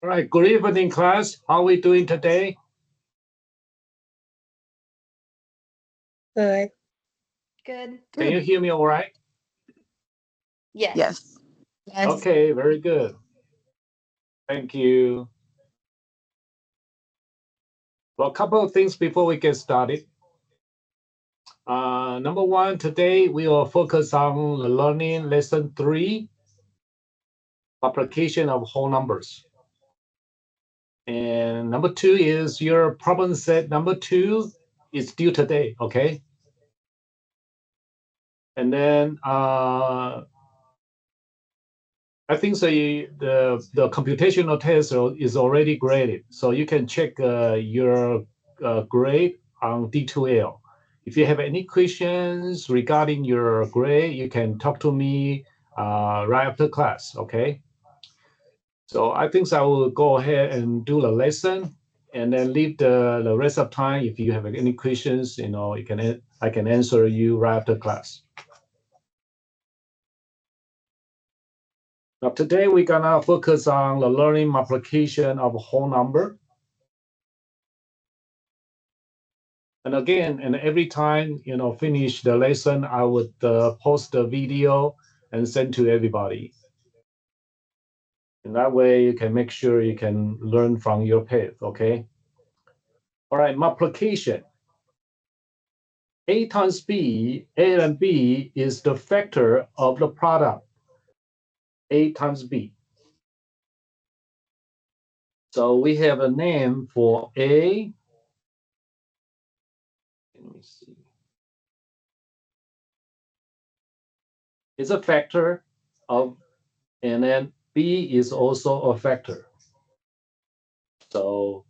All right, good evening, class. How are we doing today? Good. Good. Can you hear me all right? Yes. Yes. Yes. Okay, very good. Thank you. Well, a couple of things before we get started. Number one, today we will focus on the learning lesson 3, application of whole numbers. And number 2 is your problem set number 2 is due today, okay? And then I think the computational test is already graded, so you can check your grade on D2L. If you have any questions regarding your grade, you can talk to me right after class, okay? So I think I will go ahead and do the lesson and then leave the rest of time. If you have any questions, I can answer you right after class. Now today we're gonna focus on the learning multiplication of whole number. And again, and every time finish the lesson, I would post the video and send to everybody. And that way you can make sure you can learn from your path, okay? All right, multiplication. A times B, A and B is the factor of the product, A times B. So we have a name for A. Let me see. It's a factor of, and then B is also a factor. So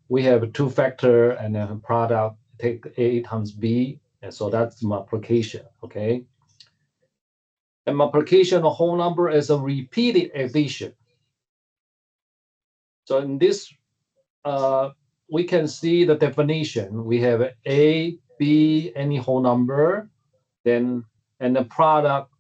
we have 2 factor and then product, take A times B, and so that's multiplication, okay? And multiplication of whole number is a repeated addition. So in this, we can see the definition. We have A, B, any whole number, then, and the product,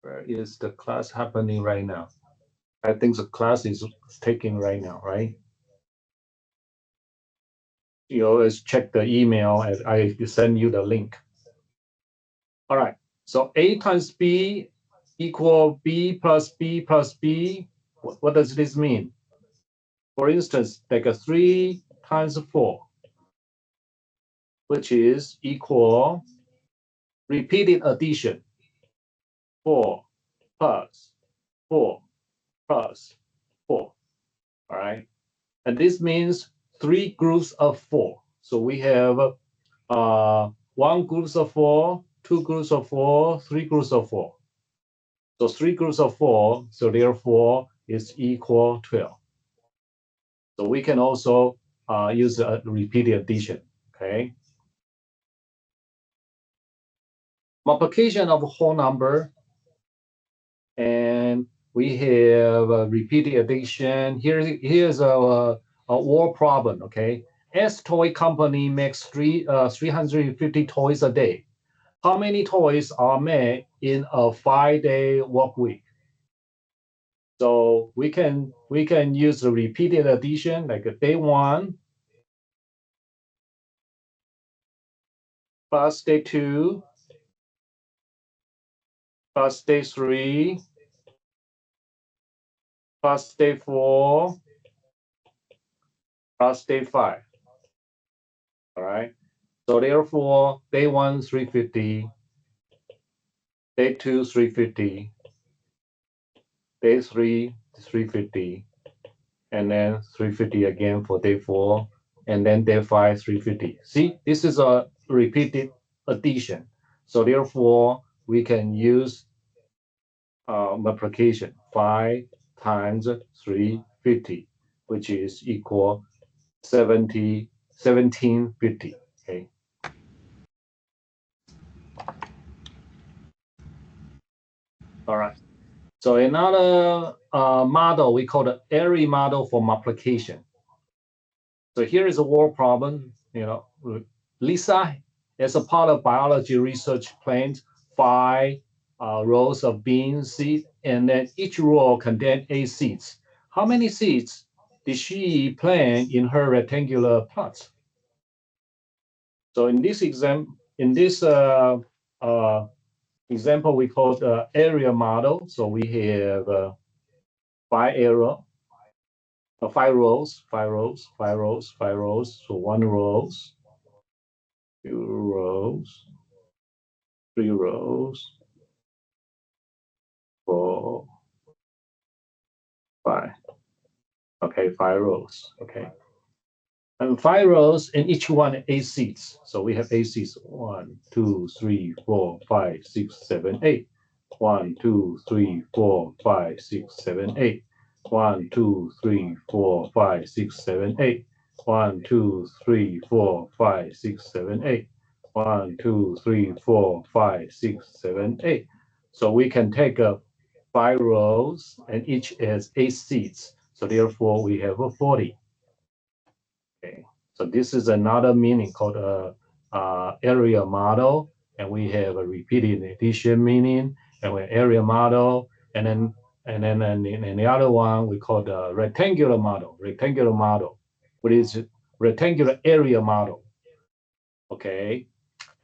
where is the class happening right now? I think the class is taking right now, right? You always check the email as I send you the link. All right, so A times B equal B plus B plus B. What does this mean? For instance, take a 3 times 4, which is equal repeated addition. 4 plus 4 plus 4, all right? And this means 3 groups of 4. So we have 1 group of 4, 2 groups of 4, 3 groups of 4. So 3 groups of 4, so therefore is equal 12. So we can also use a repeated addition, okay? Multiplication of a whole number, and we have a repeated addition. Here's a word problem, okay? S toy company makes 350 toys a day. How many toys are made in a 5-day work week? So we can use the repeated addition, like day 1 plus day 2 plus day 3 plus day 4 plus day 5. All right. So therefore, day 1, 350, day 2, 350, day 3, 350, and then 350 again for day 4, and then day 5, 350. See, this is a repeated addition. So therefore, we can use multiplication 5 times 350, which is equal 1750. Okay. All right. So another model we call the array model for multiplication. So here is a word problem. Lisa as a part of biology research plant 5 rows of bean seed, and then each row contained 8 seeds. How many seeds did she plant in her rectangular plot? So in this example, example, we call the area model. So we have 5 rows, 5 rows, 5 rows, 5 rows. So 1 rows, 2 rows, 3 rows, 4, 5. Okay, 5 rows. Okay. And 5 rows, and each one 8 seats. So we have 8 seats. 1, 2, 3, 4, 5, 6, 7, 8. 1, 2, 3, 4, 5, 6, 7, 8. 1, 2, 3, 4, 5, 6, 7, 8. 1, 2, 3, 4, 5, 6, 7, 8. 1, 2, 3, 4, 5, 6, 7, 8. So we can take 5 rows, and each has 8 seats. So therefore, we have a 40. Okay, so this is another meaning called area model, and we have a repeated addition meaning, and we area model, and then and the other one we call the rectangular model. Rectangular model, what is it? Rectangular area model. Okay,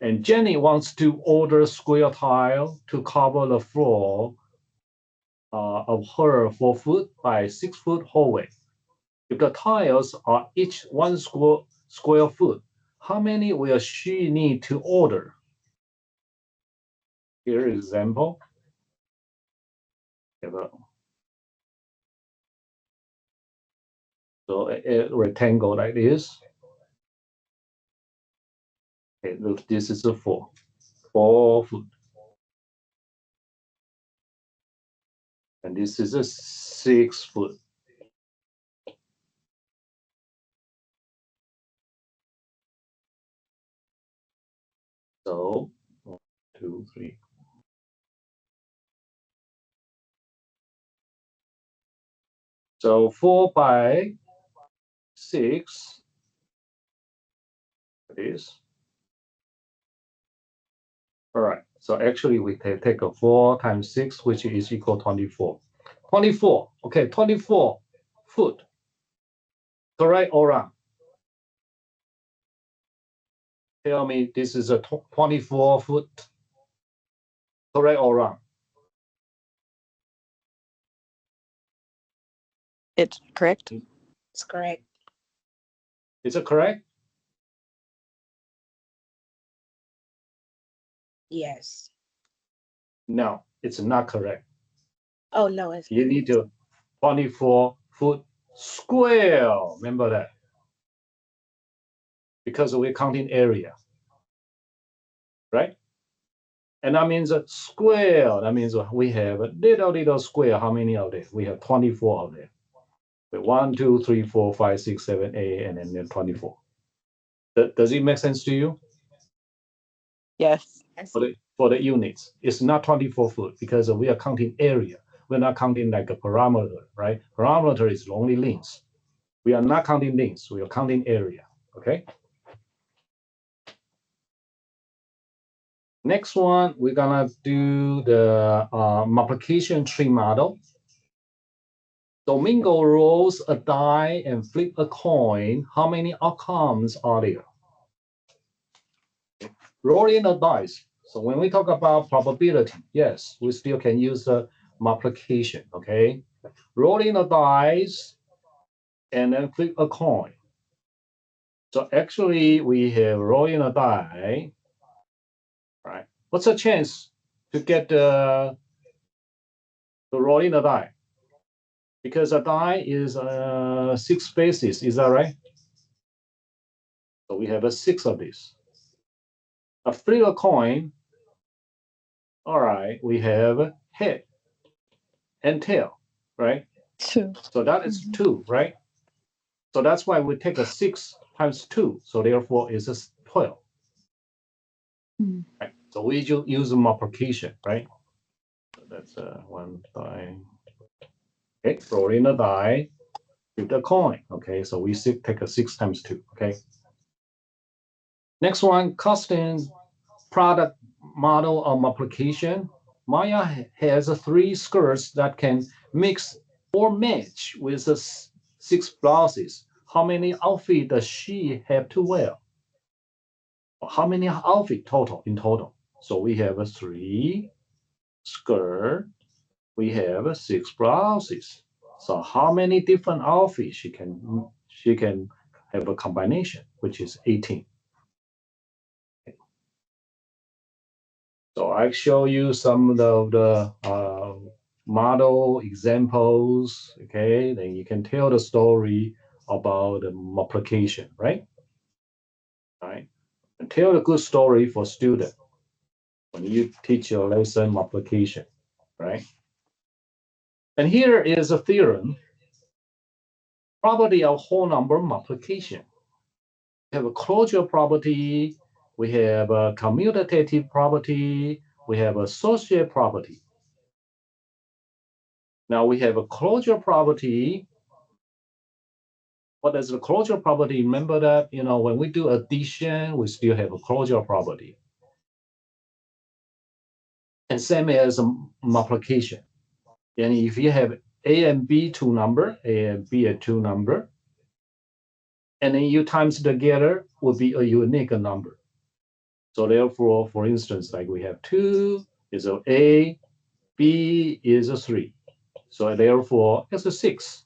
and Jenny wants to order square tile to cover the floor of her 4 foot by 6 foot hallway. If the tiles are each 1 square foot, how many will she need to order? Here is example. So a rectangle like this. Okay, look, this is a 4 foot. And this is a 6 foot. So 1, 2, 3. So 4 by 6 is. All right. So actually we can take a 4 times 6, which is equal 24. 24. Okay, 24 foot. Correct or wrong? Tell me this is a 24 foot. Correct or wrong? It's correct. It's correct. Is it correct? Yes. No, it's not correct. Oh, no, it's You need to 24 foot square. Remember that. Because we're counting area. Right? And that means a square. That means we have a little square. How many of them? We have 24 of them. 1, 2, 3, 4, 5, 6, 7, 8, and then 24. Does it make sense to you? Yes. For the units, it's not 24 foot because we are counting area. We're not counting like a parameter, right? Parameter is only length. We are not counting length. We are counting area. Okay. Next one, we're gonna do the multiplication tree model. Domingo rolls a die and flip a coin. How many outcomes are there? Rolling a dice. So when we talk about probability, yes, we still can use the multiplication, okay? Rolling a dice and then flip a coin. So actually we have rolling a die, right? What's the chance to get the rolling a die? Because a die is 6 spaces, is that right? So we have a 6 of these. A flip a coin, all right, we have head and tail, right? 2. So that is 2, right? So that's why we take a 6 times 2. So therefore it's a 12. Right? So we use multiplication, right? So that's 1 die. Okay, rolling a die with the coin. Okay, so we take a 6 times 2. Okay. Next one, custom product model of application. Maya has three skirts that can mix or match with the six blouses. How many outfits does she have to wear? How many outfits total in total? So we have a three skirt. We have six blouses. So how many different outfits she can have a combination, which is 18. So I show you some of the model examples, okay? Then you can tell the story about the multiplication, right? Right? And tell a good story for student when you teach your lesson multiplication, right? And here is a theorem, property of whole number multiplication. We have a closure property, we have a commutative property, we have associate property. Now we have a closure property. What is the closure property? Remember that, when we do addition, we still have a closure property. And same as multiplication. And if you have A and B two number, A and B are two number, and then you times together will be a unique number. So therefore, for instance, like we have 2 is A, B is a 3. So therefore, it's a 6.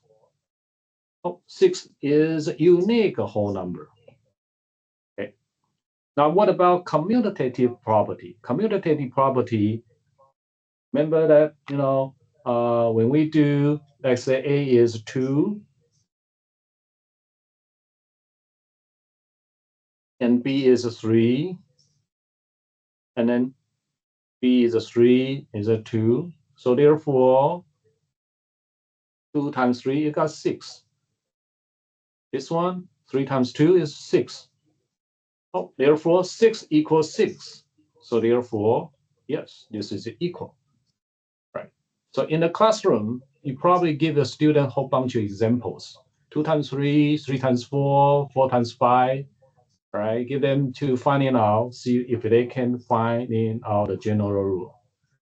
Oh, 6 is a unique whole number. Okay. Now, what about commutative property? Commutative property, remember that, when we do, let's say A is 2, and B is a 3, and then B is a 3, is a 2. So therefore, 2 times 3, you got 6. This one, 3 times 2 is 6. Oh, therefore, 6 equals 6. So therefore, yes, this is equal, right? So in the classroom, you probably give the student a whole bunch of examples. 2 times 3, 3 times 4, 4 times 5, right? Give them to finding out, see if they can find out the general rule.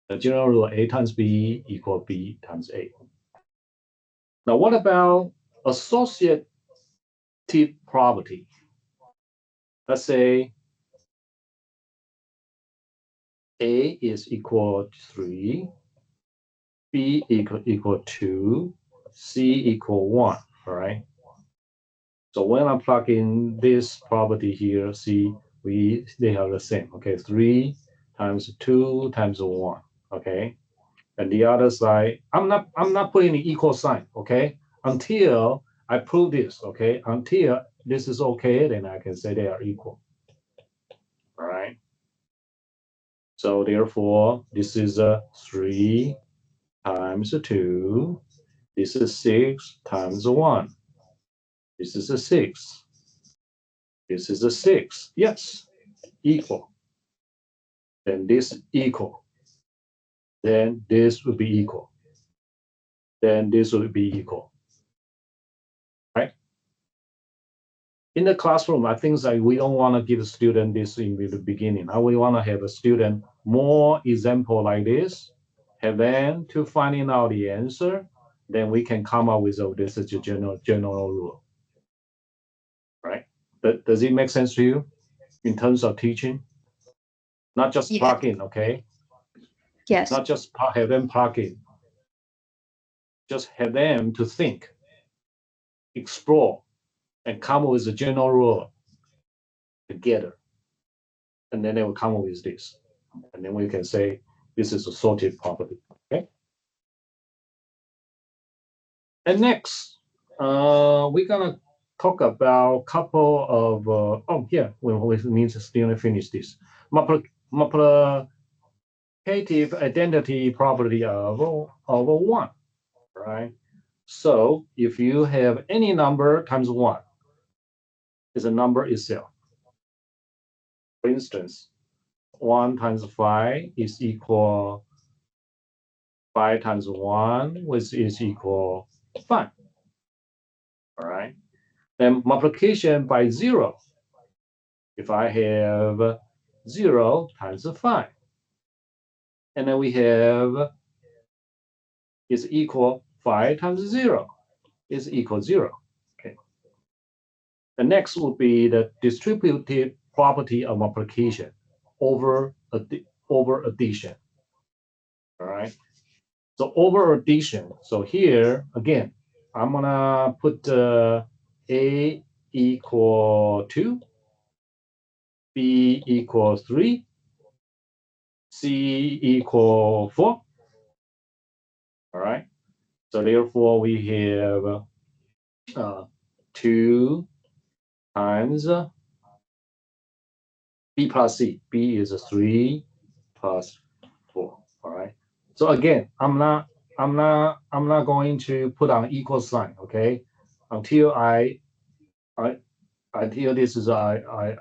The general rule, A times B equal B times A. Now, what about associative property? Let's say A is equal to 3, B equal 2, C equal 1, all right? So when I plug in this property here, see, they are the same, okay? 3 times 2 times 1, okay? And the other side, I'm not putting the equal sign, okay? Until I prove this, okay? Until this is okay, then I can say they are equal, all right? So therefore, this is a 3 times 2. This is 6 times 1. This is a 6. This is a 6. Yes, equal. Then this equal. Then this will be equal. Then this will be equal. Right? In the classroom, I think that we don't want to give a student this in the beginning. We want to have a student more example like this, have them to finding out the answer. Then we can come up with this is a general rule. Right? Does it make sense to you in terms of teaching? Not just Yeah. plug in, okay? Yes. Not just have them plug in. Just have them to think, explore, and come up with a general rule together. And then they will come up with this. And then we can say this is a sorted property. Okay. And next, we're gonna talk about a couple of we need to still finish this. Multiplicative identity property of 1, right? So if you have any number times 1, is a number itself. For instance, 1 times 5 is equal 5 times 1, which is equal 5. All right. Then multiplication by 0 if I have 0 times 5, and then we have is equal 5 times 0 is equal 0. Okay. The next would be the distributive property of multiplication over addition. All right. So over addition. So here again, I'm gonna put A equal 2, B equal 3, C equal 4. All right. So therefore we have 2 times B plus C. B is 3 plus 4. All right. So again, I'm not going to put an equal sign, okay? Until until this is I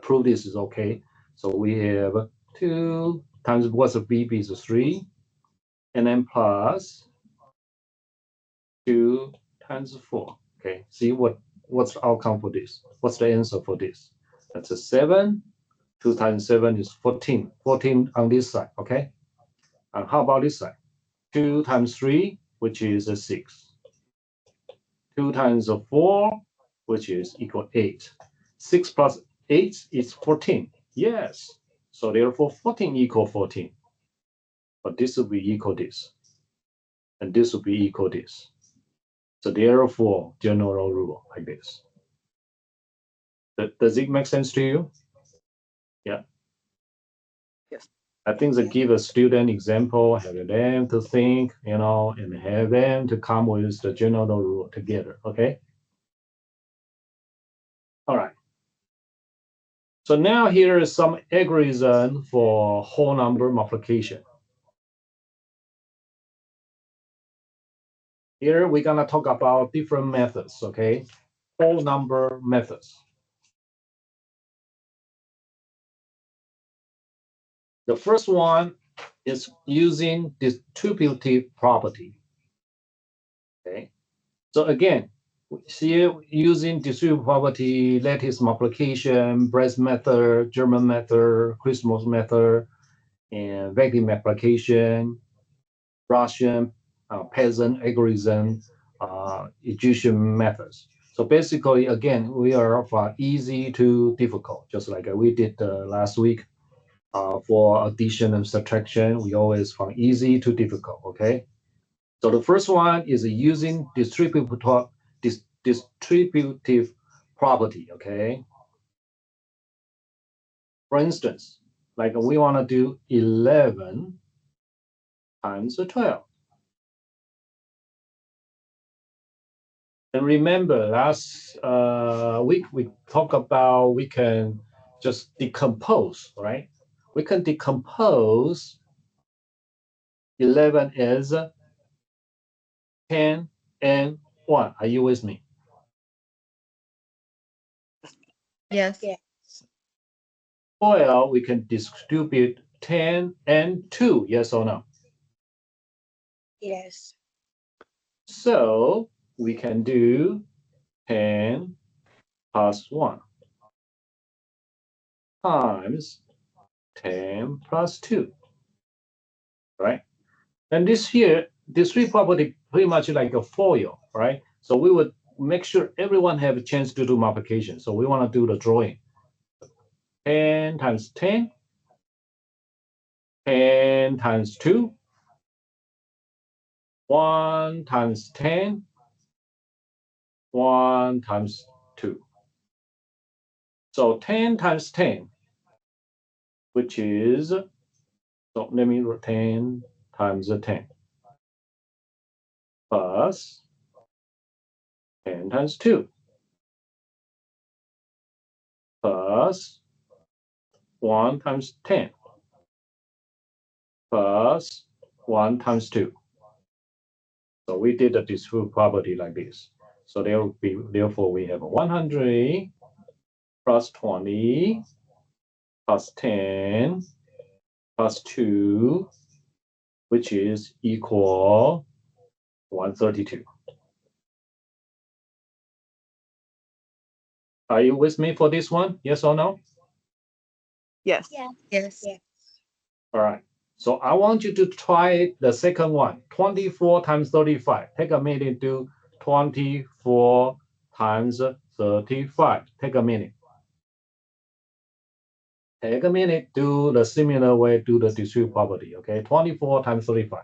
prove this is okay. So we have 2 times what's a B? B is 3, and then plus 2 times 4. Okay. See what's the outcome for this? What's the answer for this? That's a 7. 2 times 7 is 14. 14 on this side. Okay. And how about this side? 2 times 3, which is a 6. 2 times 4, which is equal 8. 6 plus 8 is 14. Yes. So therefore 14 equal 14. But this will be equal this. And this will be equal this. So therefore, general rule like this. Does it make sense to you? Yeah. Yes. I think that give a student example, have them to think, and have them to come with the general rule together. Okay. All right. So now here is some algorithm for whole number multiplication. Here we're gonna talk about different methods, okay? Whole number methods. The first one is using distributive property. Okay. So again, here using distributive property, lattice multiplication, Brett's method, German method, Christmas method, and Vector multiplication, Russian peasant algorithm, Egyptian methods. So basically, again, we are from easy to difficult, just like we did last week. For addition and subtraction, we always from easy to difficult, okay? So the first one is using distributive property, okay? For instance, like we want to do 11 times 12. And remember, last week we talked about we can just decompose, right? We can decompose 11 as 10 and 1. Are you with me? Yes. Yes. 12, we can distribute 10 and 2. Yes or no? Yes. So we can do 10 plus 1 times 10 plus 2, right? And this here, this three property pretty much like a foil, right? So we would make sure everyone have a chance to do multiplication. So we want to do the drawing. 10 times 10, 10 times 2, 1 times 10, 1 times 2. So 10 times 10, which is, so let me write 10 times 10, plus 10 times 2, plus 1 times 10, plus 1 times 2. So we did a distributive property like this. So there will be, therefore we have 100 plus 20 plus 10 plus 2, which is equal 132. Are you with me for this one? Yes or no? Yes. Yes. All right. So I want you to try the second one, 24 times 35. Take a minute, do 24 times 35. Take a minute. Take a minute, do the similar way, do the discrete property, okay? 24 times 35.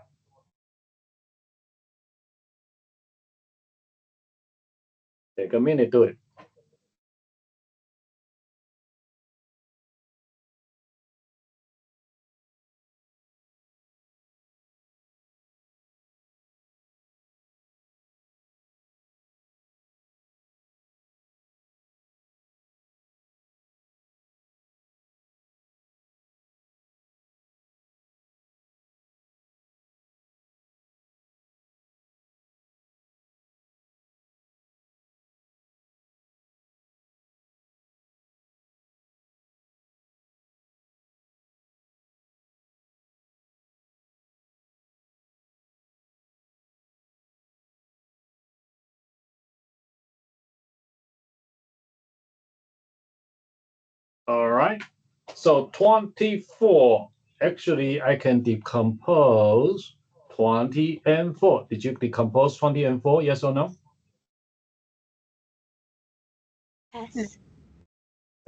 Take a minute, do it. All right. So 24, actually, I can decompose 20 and 4. Did you decompose 20 and 4? Yes or no? Yes.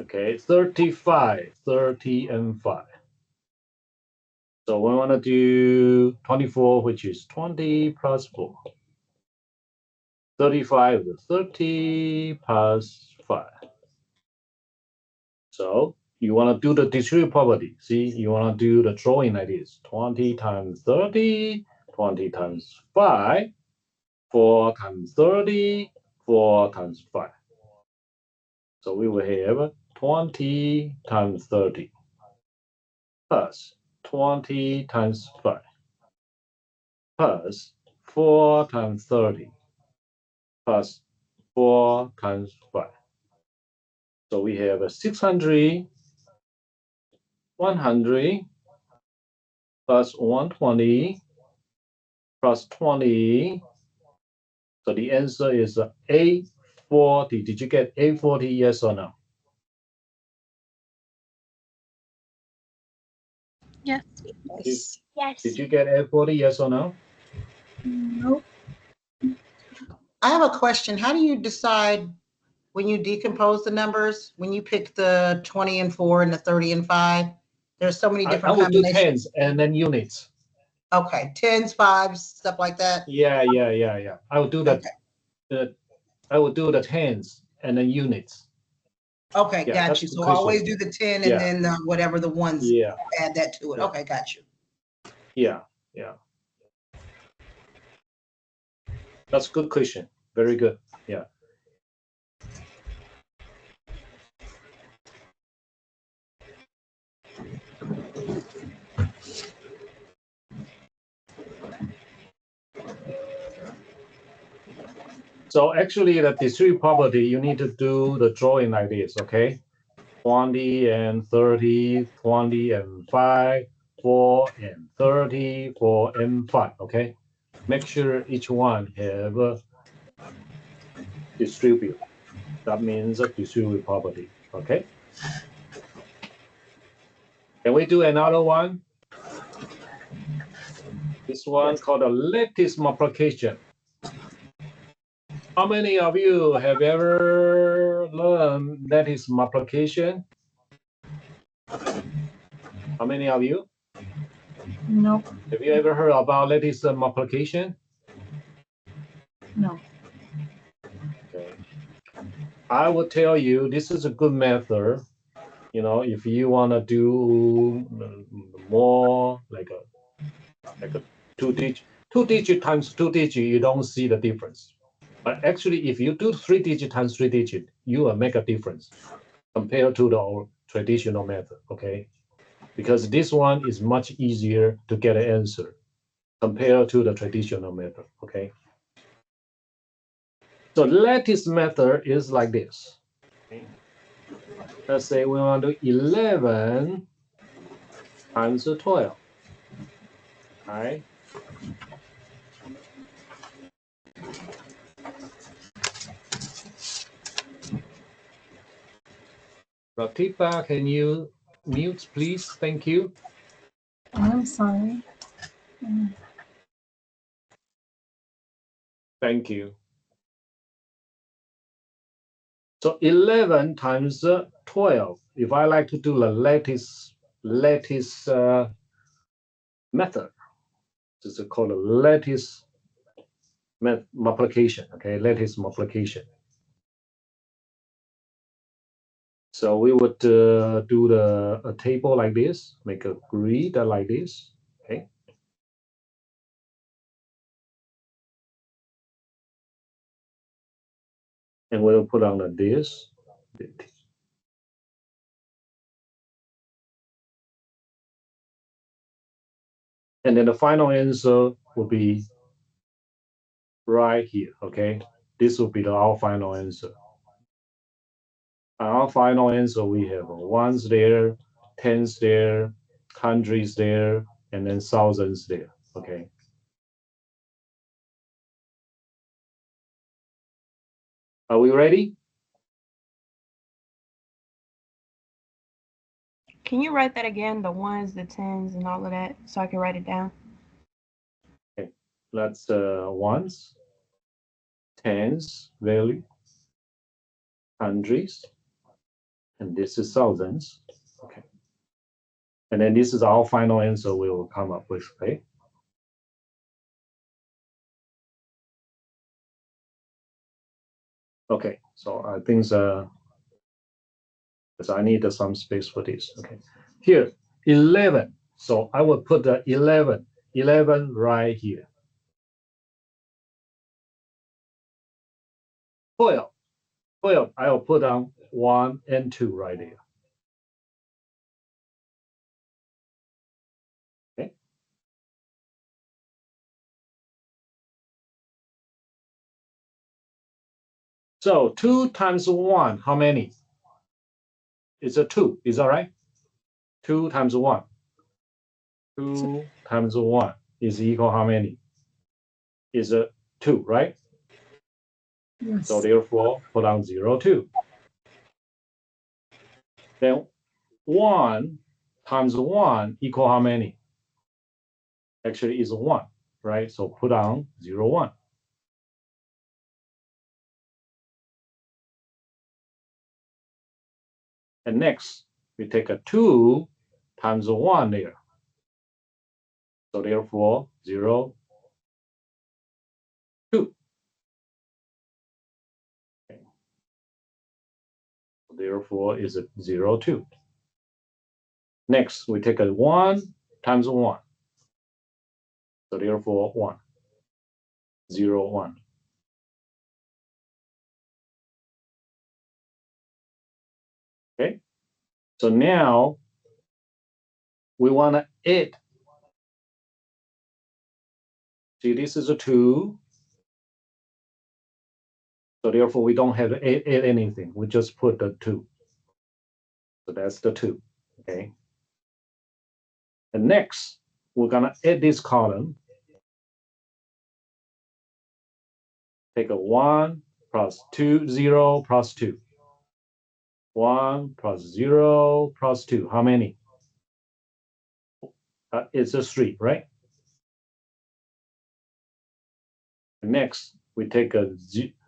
Okay, 35, 30 and 5. So we want to do 24, which is 20 plus 4. 35 is 30 plus 5. So you want to do the discrete property. See, you want to do the drawing like this. 20 times 30, 20 times 5, 4 times 30, 4 times 5. So we will have 20 times 30 plus 20 times 5 plus 4 times 30 plus 4 times 5. So we have a 600, 100 plus 120 plus 20. So the answer is 840. Did you get 840? Yes or no? Yes. Yes. Did you get 840? Yes or no? Nope. I have a question. How do you decide when you decompose the numbers, when you pick the 20 and 4 and the 30 and 5? There's so many I different will do combinations. tens and then units. Okay, tens, fives, stuff like that. Yeah. I will do that. I will do the tens and then units. Okay, Yeah, got that's you. the So question. always do the 10 Yeah. and then whatever the ones, Yeah, add that to it. Yeah. Okay, got you. yeah. That's a good question. Very good. Yeah. So actually the discrete property, you need to do the drawing like this, okay? 20 and 30, 20 and 5, 4 and 30, 4 and 5, okay? Make sure each one have a distribute. That means a distribute property, okay? Can we do another one? This one called a lattice multiplication. How many of you have ever learned lattice multiplication? How many of you? Nope. Have you ever heard about lattice multiplication? No. Okay. I will tell you this is a good method. You know, if you want to do more like a two digit times two digit, you don't see the difference. But actually, if you do 3 digit times 3 digit, you will make a difference compared to the traditional method. Okay, because this one is much easier to get an answer compared to the traditional method. Okay. So lattice method is like this. Okay. Let's say we want to do 11 times 12. Right? Ratipa, can you mute, please? Thank you. I'm sorry. Thank you. So 11 times 12. If I like to do the lattice method, this is called a lattice multiplication. Okay, lattice multiplication. So we would do a table like this, make a grid like this. Okay. And we'll put on this. And then the final answer will be right here, okay? This will be our final answer. Our final answer, we have ones there, tens there, hundreds there, and then thousands there, okay? Are we ready? Can you write that again? The ones, the tens, and all of that, so I can write it down. Okay, let's ones, tens value, hundreds, and this is thousands, okay? And then this is our final answer we will come up with, okay? Okay, so I think because I need some space for this, okay? Here, 11, so I will put the 11 right here. 12, I will put on 1 and 2 right there. Okay. So 2 times 1, how many? It's a 2, is that right? 2 times 1. 2 times 1 is equal how many? Is a 2, right? Yes. So therefore, put on 0, 2. Then 1 times 1 equal how many? Actually is 1, right? So put on 0, 1. And next, we take a 2 times 1 there. So therefore, 0, 2. Okay. So therefore, is a 0, 2. Next, we take a 1 times 1. So therefore, 1, 0, 1. Okay. So now we want to add. See, this is a 2. So therefore, we don't have to add anything. We just put the 2. So that's the 2. Okay. And next, we're going to add this column. Take a 1 plus 2, 0 plus 2. 1 plus 0 plus 2. How many? It's a 3, right? Next, we take a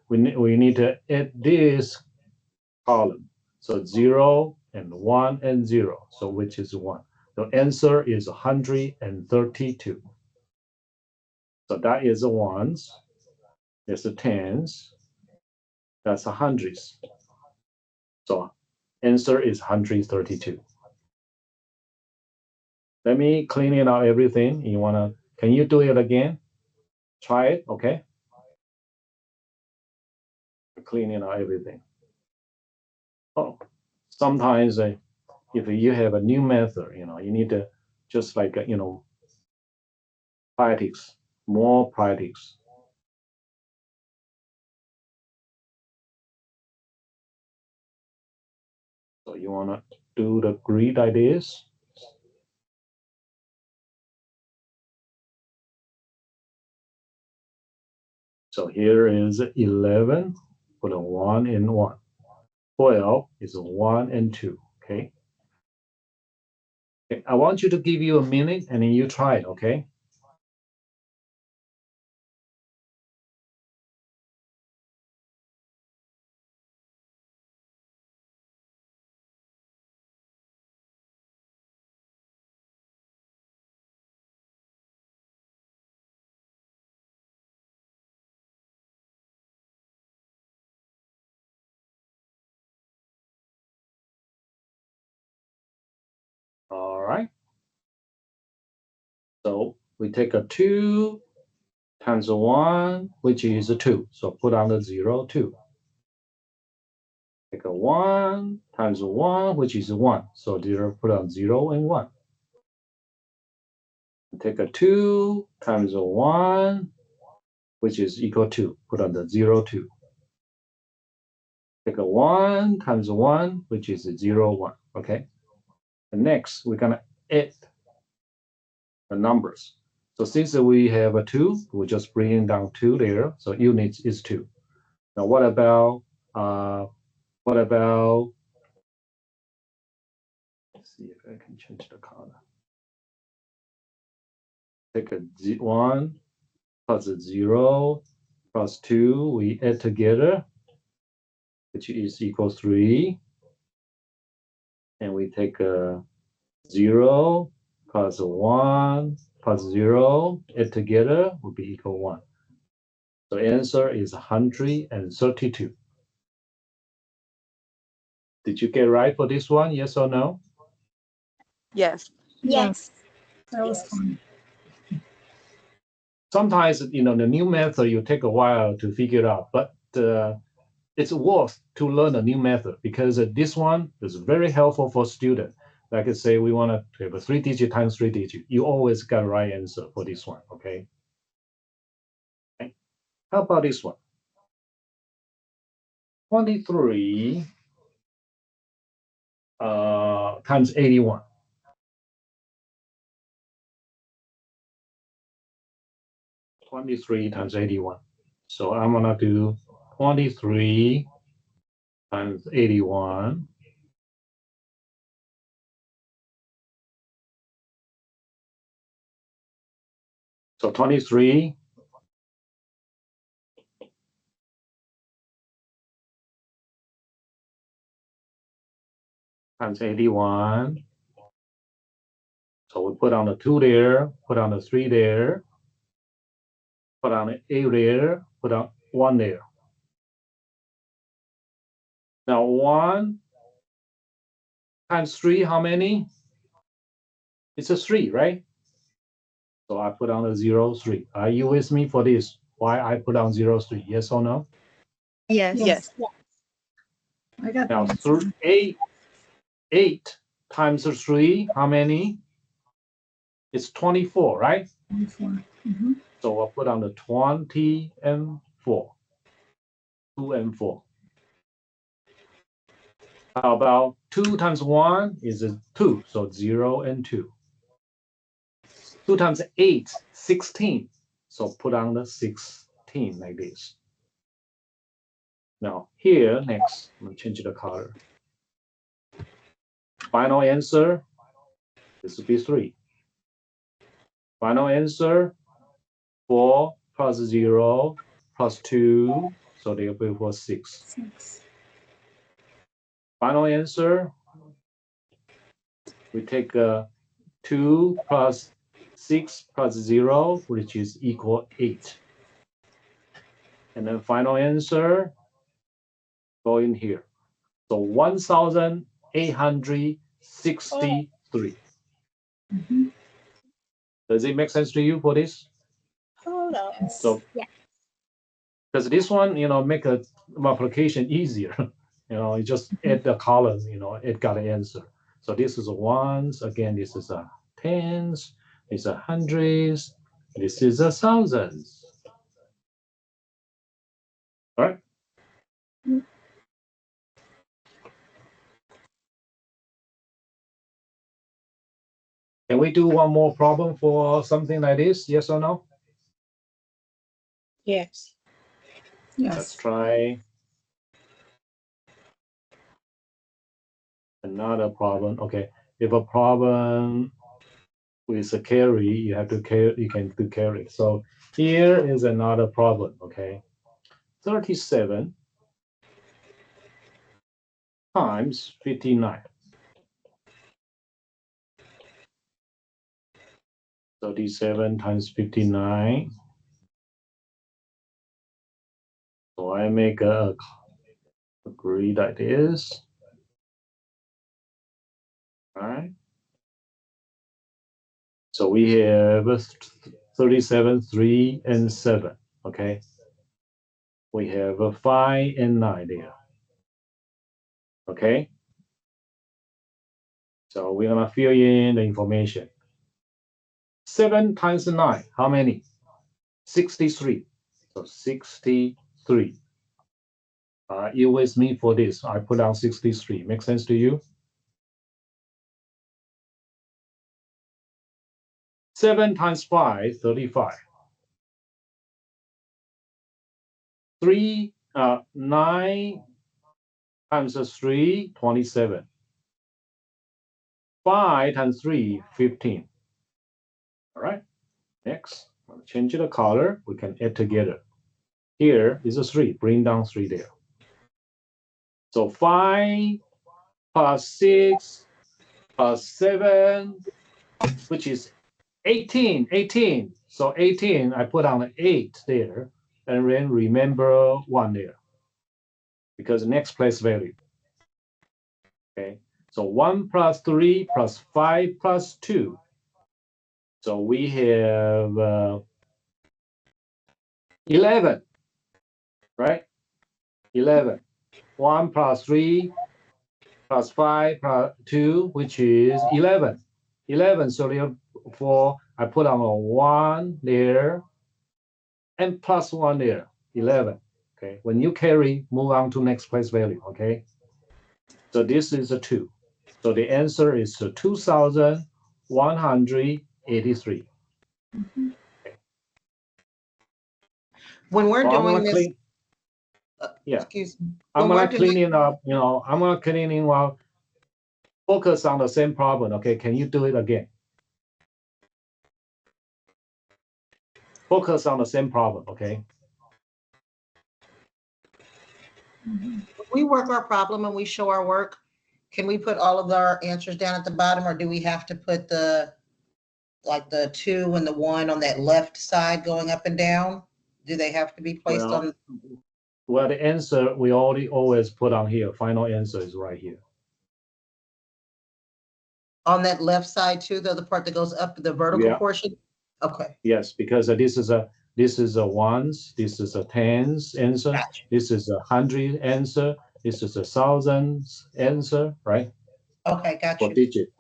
we need to add this column. So 0 and 1 and 0. So which is 1. The answer is 132. So that is the ones. There's the tens. That's the hundreds. So answer is 132. Let me clean it out everything. Can you do it again? Try it, okay? Cleaning out everything. Oh, sometimes if you have a new method, you need to just like, practice, more practice. So you want to do the grid like this. So here is 11, put a 1 in 1. 12 is 1 and 2, okay? I want you to give you a minute and then you try it, okay? All right. So we take a 2 times 1, which is a 2. So put on the 0, 2. Take a 1 times 1, which is 1. So 0, put on 0 and 1. Take a 2 times 1, which is equal to, put on the 0, 2. Take a 1 times 1, which is 0, 1, okay? And next, we're going to add the numbers. So since we have a 2, we're just bringing down 2 there. So units is 2. Now what about, let's see if I can change the color. Take a 1 plus a 0 plus 2, we add together, which is equal 3. And we take a 0 plus 1 plus 0, add together will be equal 1. So answer is 132. Did you get right for this one? Yes or no? Yes. Yes. That was fun. Sometimes, the new method, you take a while to figure it out, but it's worth to learn a new method because this one is very helpful for students. Like I say, we want to have a 3-digit times 3-digit. You always got the right answer for this one, okay? How about this one? 23 times 81. 23 times 81. So I'm gonna do 23 times 81. So 23 times 81. So we put on the 2 there, put on the 3 there, put on the 8 there, put on 1 there. Now 1 times 3, how many? It's a 3, right? So I put on the 0, 3. Are you with me for this? Why I put on 0, 3? Yes or no? Yes. Yes. I got Now the answer. 8 times 3, how many? It's 24, right? 24. Mhm. So I'll put on the 20 and 4. 2 and 4. How about 2 times 1 is a 2, so 0 and 2. 2 times 8, 16. So put on the 16 like this. Now here, next, I'm going to change the color. Final answer, this will be 3. Final answer, 4 plus 0 plus 2, so they'll be equal 6. 6. Final answer, we take 2 plus 6 plus 0, which is equal 8. And then final answer, go in here. So 1,863. Mhm. Does it make sense to you for this? Hold on. Yes. So, because this one, make a multiplication easier. You just add the columns, it got an answer. So this is a ones, again, this is a tens, this is a hundreds, this is a thousands. All right. Can we do one more problem for something like this? Yes or no? Yes. Let's Yes. try Another problem. Okay, if a problem with a carry, you have to carry. You can do carry. So here is another problem. Okay, 37 times 59. 37 times 59. So I make a grid like this. All right. So we have 37, 3, and 7. Okay. We have a 5 and 9 there. Okay. So we're gonna fill in the information. 7 times 9, how many? 63. So 63. You with me for this? I put down 63. Make sense to you? 7 times 5, 35. 9 times 3, 27. 5 times 3, 15. All right. Next, I'll change the color. We can add together. Here is a 3. Bring down 3 there. So 5 plus 6 plus 7, which is 18. 18. So 18, I put on an 8 there, and then remember 1 there, because the next place value. Okay. So 1 plus 3 plus 5 plus 2. So we have 11, right? 11. 1 plus 3 plus 5 plus 2, which is 11. 11, so therefore I put on a 1 there and plus 1 there, 11. Okay, when you carry, move on to next place value, okay? So this is a 2. So the answer is 2,183. When we're So doing this, yeah, excuse me. I'm When we're gonna cleaning up, I'm gonna cleaning while focus on the same problem, okay? Can you do it again? Focus on the same problem, okay? we work our problem and we show our work, can we put all of our answers down at the bottom, or do we have to put the 2 and the 1 on that left side going up and down? Do they have to be placed on Well, the answer we always put on here. Final answer is right here. that left side too, the part that goes up the vertical portion? Okay. Yes, because this is a ones, this is a tens answer, Gotcha. this is 100 answer, this is 1,000s answer, right? Okay, got For you. digit.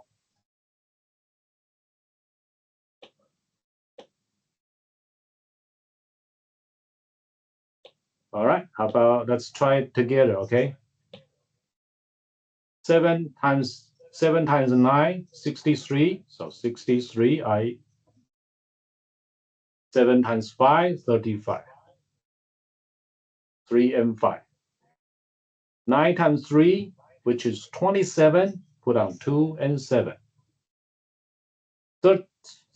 All right, how about let's try it together, okay? 7 times 9, 63. So 63, 7 times 5, 35. 3 and 5. 9 times 3, which is 27, put on 2 and 7.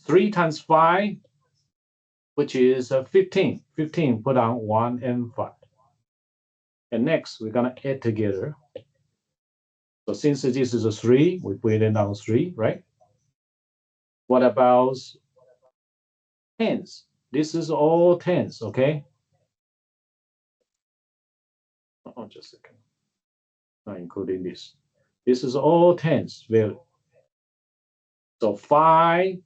3 times 5, which is 15. 15, put on 1 and 5. And next, we're going to add together. So since this is a 3, we put it down 3, right? What about tens? This is all tens, okay? Oh, just a second. Not including this. This is all tens value. So 5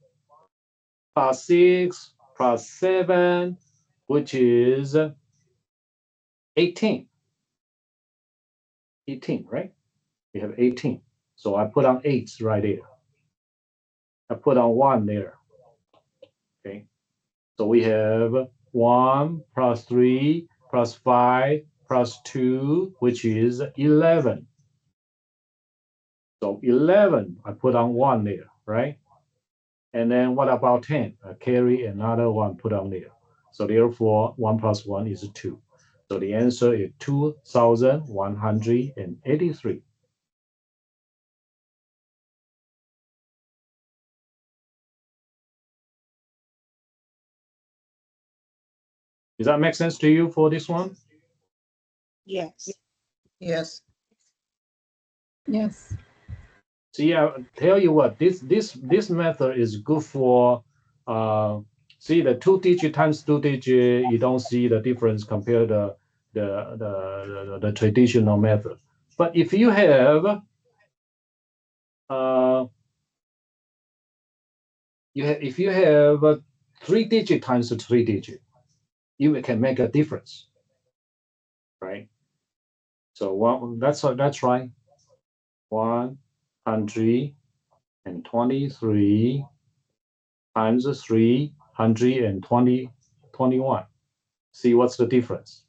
plus 6 plus 7, which is 18. 18, right? We have 18. So I put on 8 right there. I put on 1 there. Okay. So we have 1 plus 3 plus 5 plus 2, which is 11. So 11, I put on 1 there, right? And then what about 10? I carry another 1 put on there. So therefore, 1 plus 1 is 2. So the answer is 2,183. Does that make sense to you for this one? Yes. Yes. Yes. See, I tell you what, this method is good for see the 2-digit times 2-digit, you don't see the difference compared to the traditional method. But if you have if you have 3-digit times 3-digit, you can make a difference, right? So that's right. 123 times 321. See what's the difference?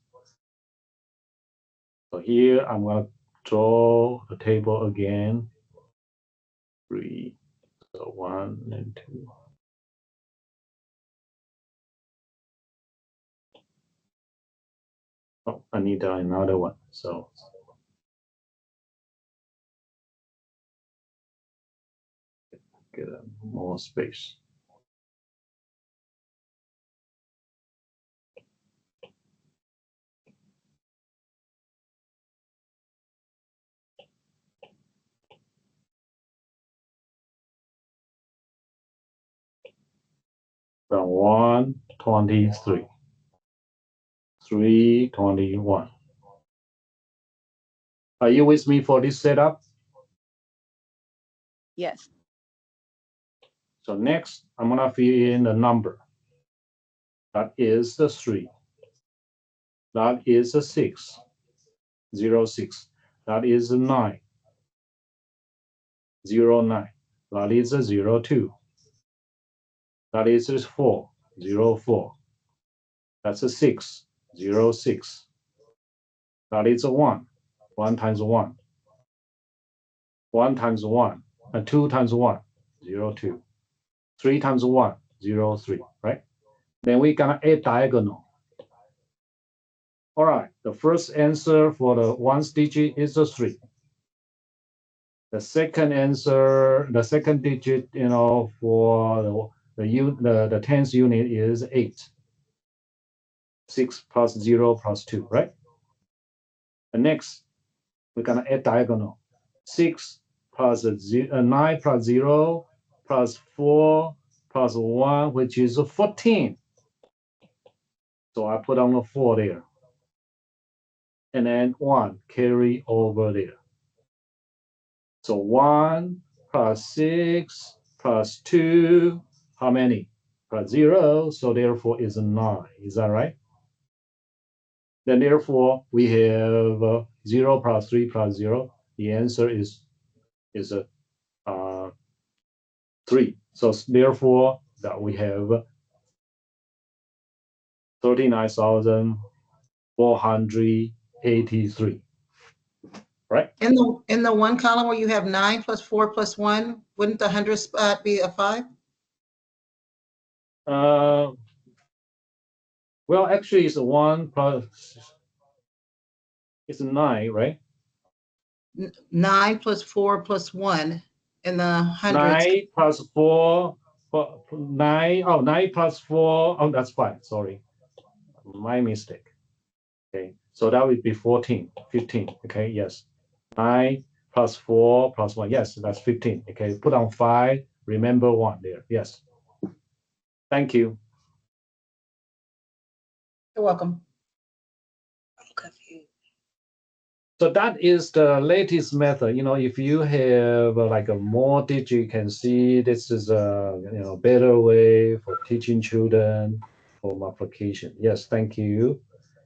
So here I'm going to draw the table again. 3, so 1 and 2. Oh, I need another one. So get more space. From 123, 321. Are you with me for this setup? Yes. So next, I'm gonna fill in the number. That is the 3. That is the 6. 06. That is the 9. 09. That is the 02. That is the 4. 04. That's a 6. 06. That is a 1. 1 times 1. 1 times 1. And 2 times 1. 02. 3 times 1. 03. Right? Then we're gonna add diagonal. All right. The first answer for the 1's digit is a 3. The second answer, the second digit, for the 10th unit is 8. 6 plus 0 plus 2, right? And next, we're gonna add diagonal. 6 plus 9 plus 0 plus 4 plus 1, which is 14. So I put on the 4 there. And then 1 carry over there. So 1 plus 6 plus 2, how many? Plus 0, so therefore is 9. Is that right? Then therefore we have 0 plus 3 plus 0. The answer is 3. So therefore that we have 39,483. Right? In the one column where you have 9 plus 4 plus 1, wouldn't the 100th spot be a 5? Well, actually, it's 1 plus, it's 9, right? 9 plus 4 plus 1 in the 100th. 9 plus 4, 9, 9 plus 4, that's fine, sorry. My mistake. Okay, so that would be 14, 15, okay, yes. 9 plus 4 plus 1, yes, that's 15, okay. Put on 5, remember 1 there, yes. Thank you. You're welcome. I'm confused. So that is the latest method. If you have like a more digit, you can see this is a better way for teaching children for multiplication. Yes, thank you.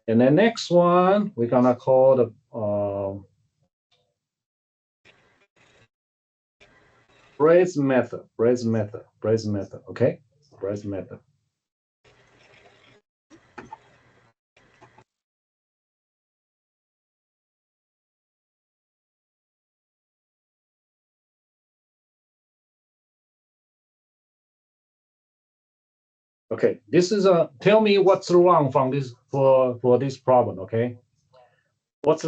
And the next one we're gonna call the Braze method. Braze method. Braze method. Okay, Braze method. Okay, this is tell me what's wrong from this for this problem. Okay, what's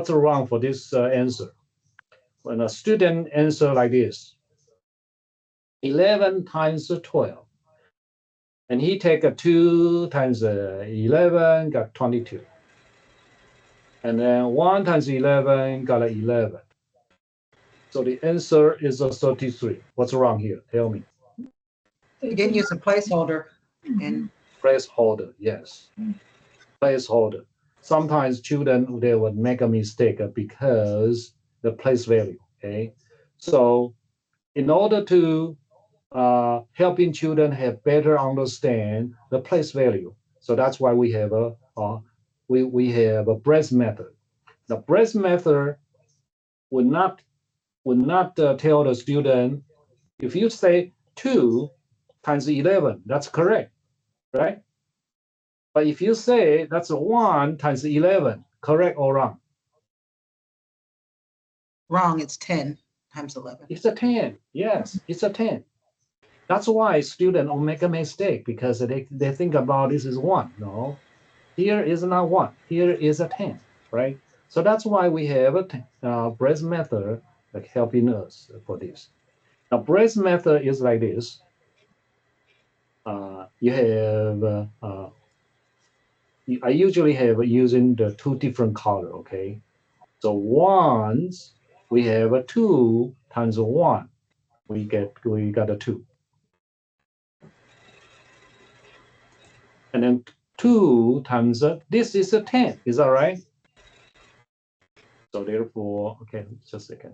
wrong for this answer? When a student answer like this, 11 times 12, And he take a 2 times 11, got 22. And then 1 times 11 got 11. So the answer is a 33. What's wrong here? Tell me. You didn't use a placeholder. And Placeholder, yes. Placeholder. Sometimes children, they would make a mistake because the place value, okay? So in order to helping children have better understand the place value, so that's why we have a breadth method. The breadth method would not tell the student, if you say 2 times 11, that's correct, right? But if you say that's 1 times 11, correct or wrong? wrong, it's 10 times 11. It's a 10. Yes, it's a 10. That's why students will make a mistake because they think about this is 1. No, here is not 1. Here is a 10, right? So that's why we have a breadth method like helping us for this. Now, breadth method is like this. You have, I usually have using the 2 different color, okay? So once we have a 2 times 1, we got a 2. And then 2 times, this is a 10, is that right? So therefore, okay, just a second.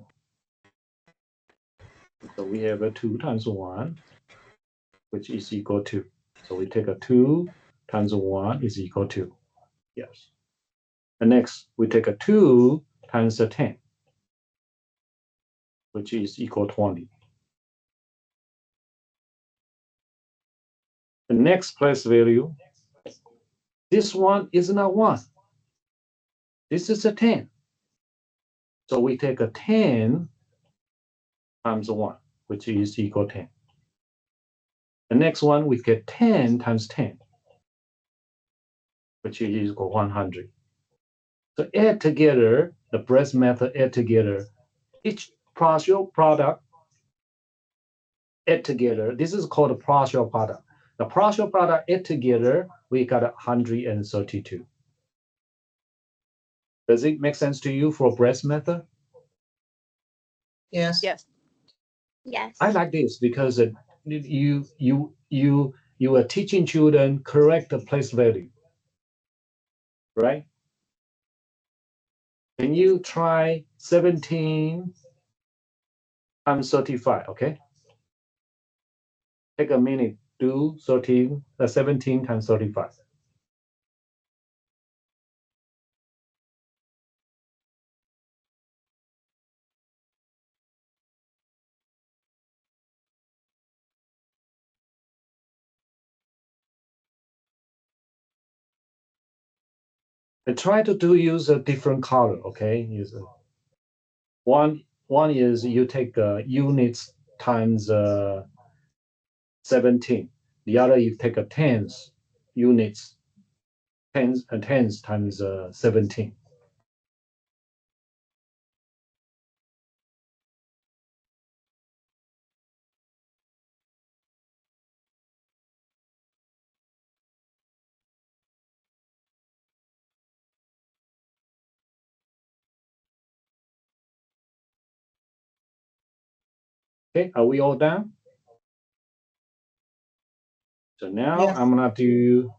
So we have a 2 times 1, which is equal to. So we take a 2 times 1 is equal to, yes. And next, we take a 2 times a 10, which is equal 20. The next place value, this one is not 1. This is a 10. So we take a 10 times 1, which is equal 10. The next one, we get 10 times 10, which is equal 100. So add together, the breadth method add together, each partial product add together. This is called a partial product. The partial product add together, we got 132. Does it make sense to you for breadth method? Yes. Yes. Yes. I like this because you are teaching children correct the place value, right? Can you try 17 times 35, okay? Take a minute, do 17 times 35. And try to use a different color, okay? One is you take units times 17. The other you take a tens units, tens times 17. Okay, are we all done? So now Yes. I'm gonna do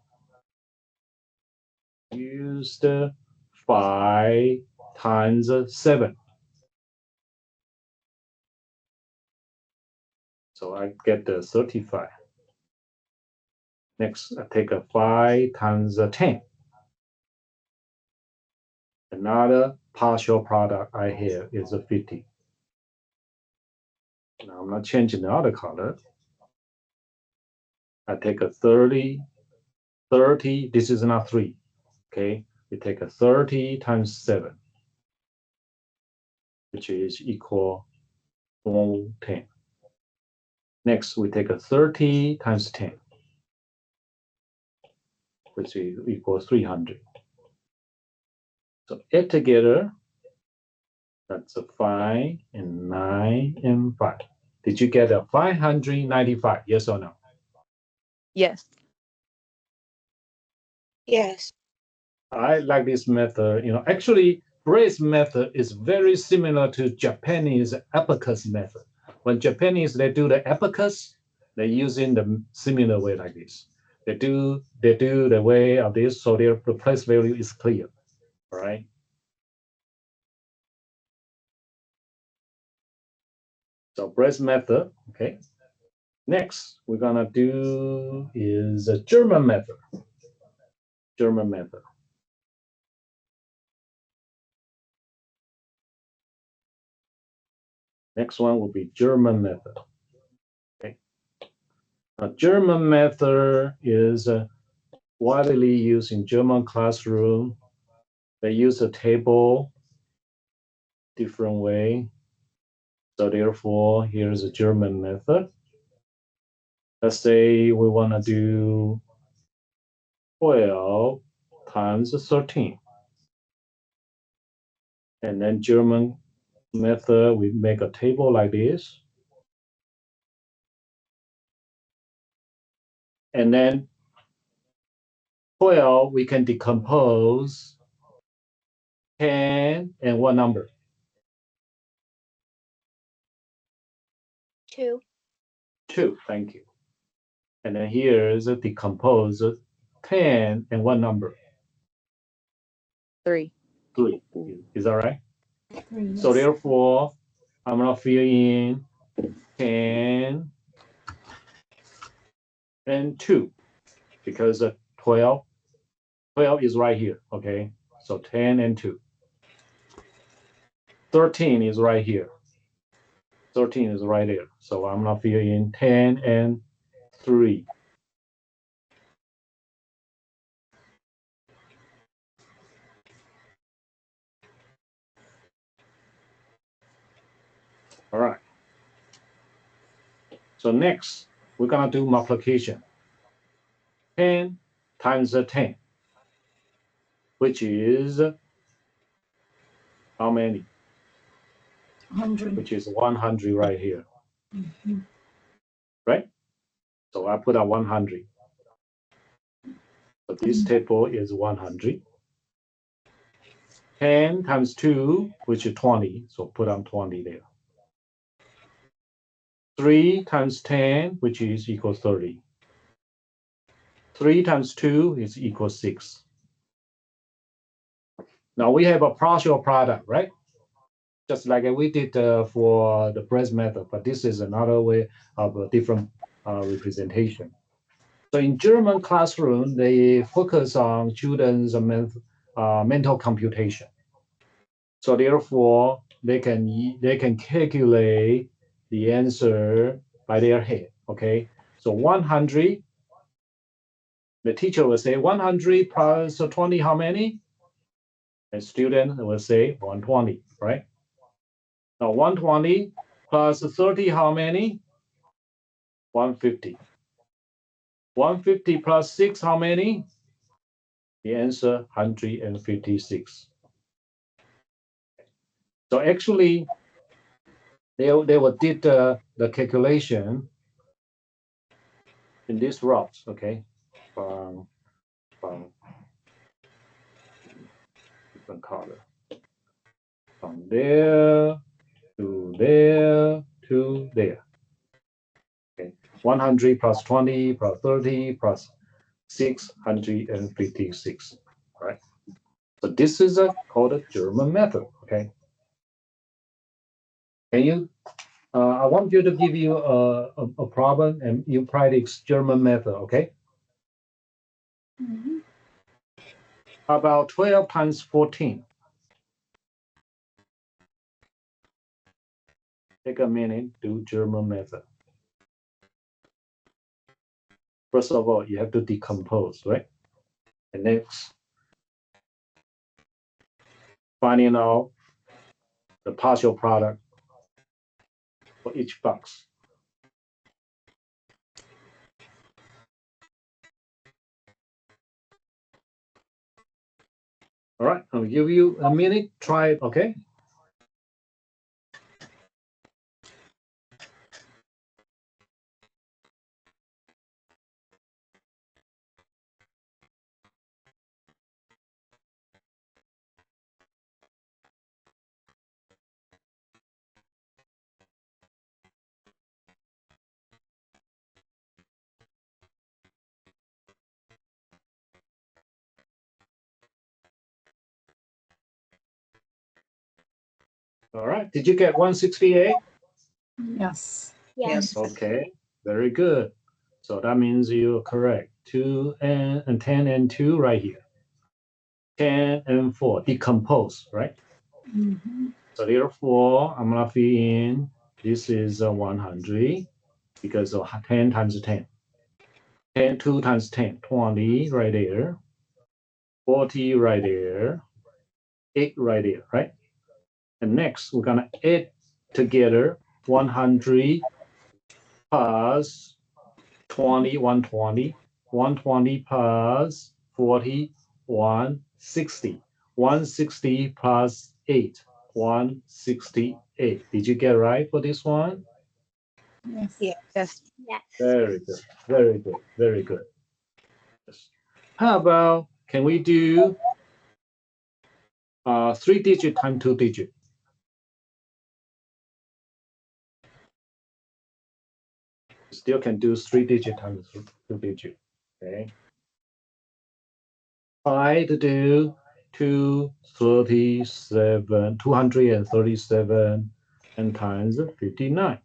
use the 5 times 7. So I get the 35. Next, I take a 5 times 10. Another partial product I have is a 50. Now I'm not changing the other color. I take a 30, this is not 3, okay? We take a 30 times 7, which is equal 10. Next, we take a 30 times 10, which is equal 300. So add together, that's a 5 and 9 and 5. Did you get a 595? Yes or no? Yes. Yes. I like this method. Actually, Brace method is very similar to Japanese abacus method. When Japanese they do the abacus, they're using the similar way like this. They do the way of this, so the place value is clear. All right. So Brace method. Okay. Next, we're gonna do is a German method. German method. Next one will be German method. Okay. A German method is widely used in German classroom. They use a table different way. So therefore, here's a German method. Let's say we want to do 12 times 13. And then German method, we make a table like this. And then 12, we can decompose 10 and what number? 2. 2, thank you. And then here is a decompose 10 and what number? 3. 3. Is that right? 3, So yes. therefore, I'm going to fill in 10 and 2 because 12 is right here, okay? So 10 and 2. 13 is right here. 13 is right there. So I'm going to fill in 10 and 3. All right. So next, we're going to do multiplication. 10 times 10, which is how many? 100. Which is 100 right here, Mhm. right? So I put a 100. So this table is 100. 10 times 2, which is 20. So put on 20 there. 3 times 10, which is equal 30. 3 times 2 is equal 6. Now we have a partial product, right? Just like we did for the Brace method, but this is another way of a different representation. So in German classroom, they focus on students' mental computation. So therefore, they can calculate the answer by their head. Okay, so 100. The teacher will say 100 plus 20, how many? The student will say 120, right? Now 120 plus 30, how many? 150. 150 plus 6, how many? The answer 156. So actually, they will did the calculation in these routes, okay, from different color, from there to there to there. Okay, 100 plus 20 plus 30 plus 656. Right. So this is called a German method. Okay. Can you? I want you to give you a problem and you practice German method. Okay. Mhm. About 12 times 14. Take a minute, do German method. First of all, you have to decompose, right? And next, finding out the partial product for each box. All right, I'll give you a minute, try it, okay? All right. Did you get 168? Yes. Yes. Okay. Very good. So that means you're correct. 2 and 10 and 2 right here. 10 and 4 decompose, right? Mhm. So therefore, I'm gonna fill in. This is 100 because of 10 times 10. 10, 2 times 10, 20 right there. 40 right there. 8 right there, right? And next, we're gonna add together 100 plus 20, 120, 120 plus 40, 160, 160 plus 8, 168. Did you get right for this one? Yes. Yes. Yes. Very good, very good, very good. Yes. How about, can we do 3-digit times 2-digit? Still can do 3-digit times 2-digit, okay? Try to do 237 and times 59.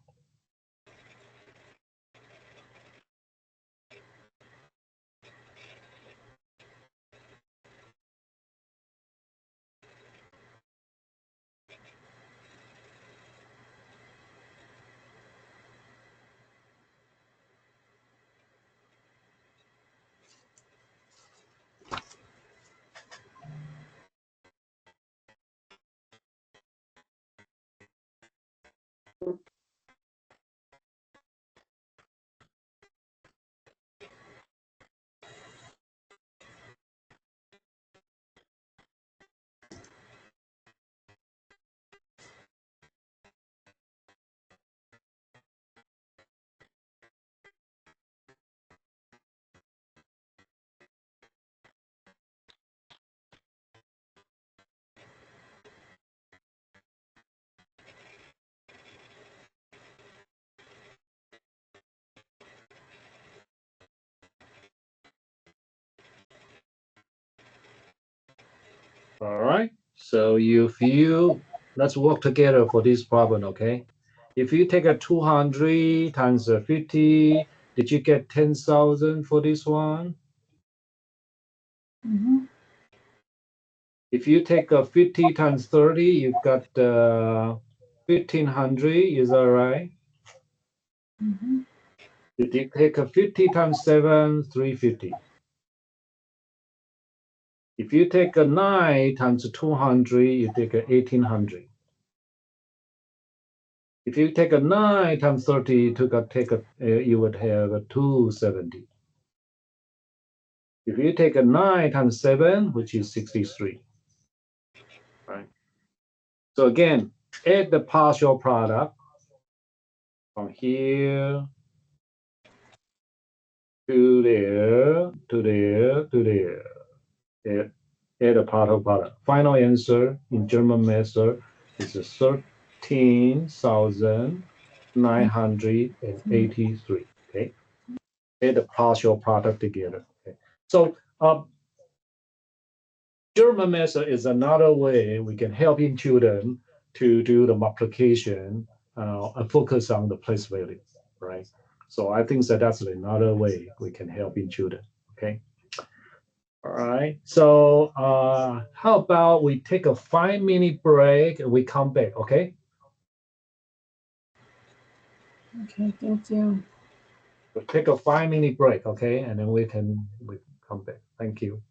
All right. So if you, let's work together for this problem, okay? If you take a 200 times 50, did you get 10,000 for this one? Mhm. If you take a 50 times 30, you got 1,500, is that right? Mhm. If you take a 50 times 7, 350. If you take a 9 times 200, you take a 1,800. If you take a 9 times 30, you would have a 270. If you take a 9 times 7, which is 63, right? So again, add the partial product from here to there, to there, to there. Add a partial product. Final answer in German method is 13,983. Okay, add the partial product together. Okay, so German method is another way we can help in children to do the multiplication and focus on the place value, right? So I think that that's another way we can help in children. Okay. All right. So how about we take a 5-minute break and we come back? Okay. Okay, thank you. We'll take a 5-minute break. Okay, and then we come back. Thank you.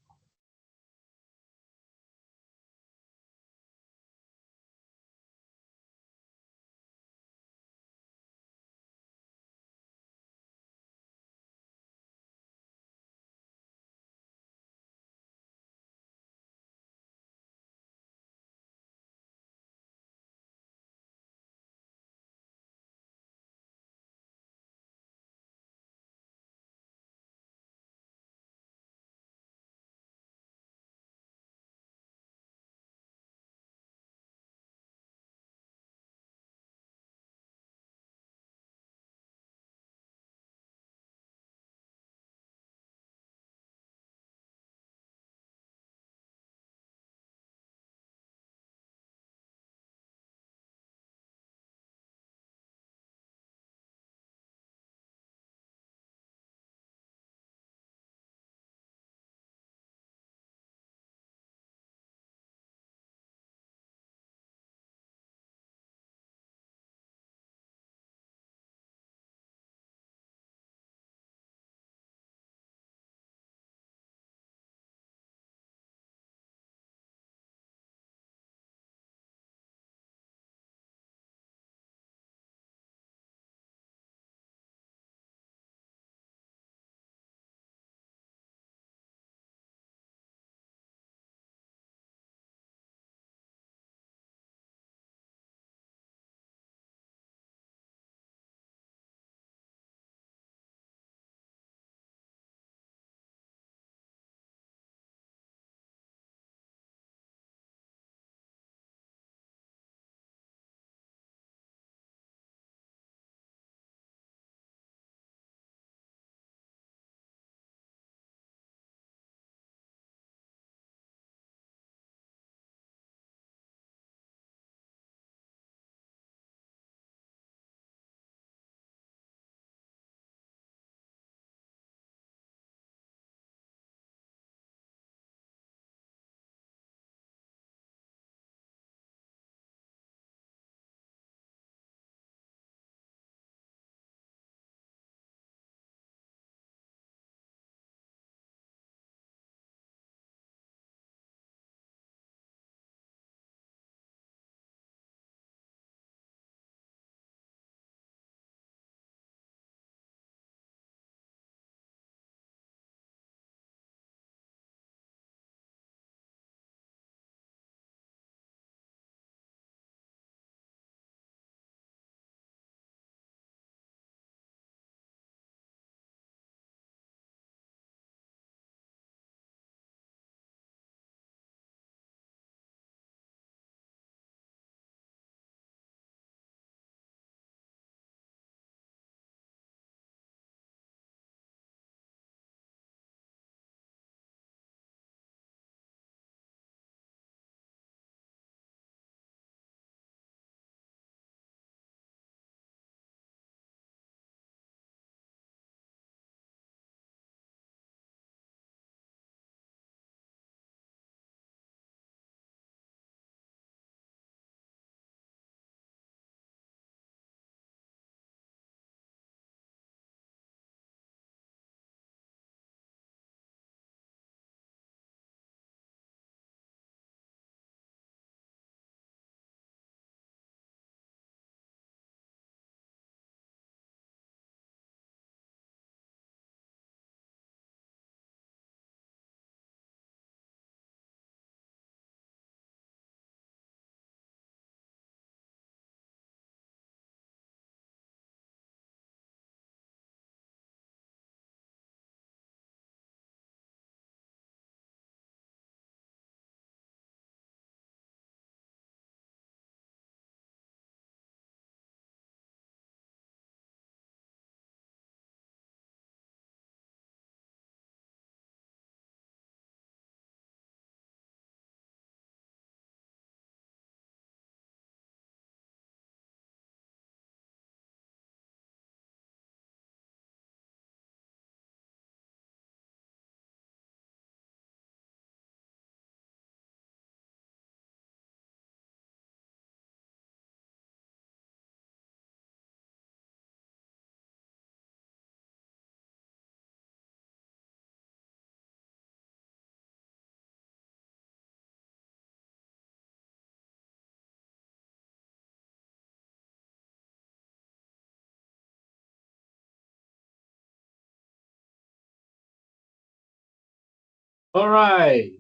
All right.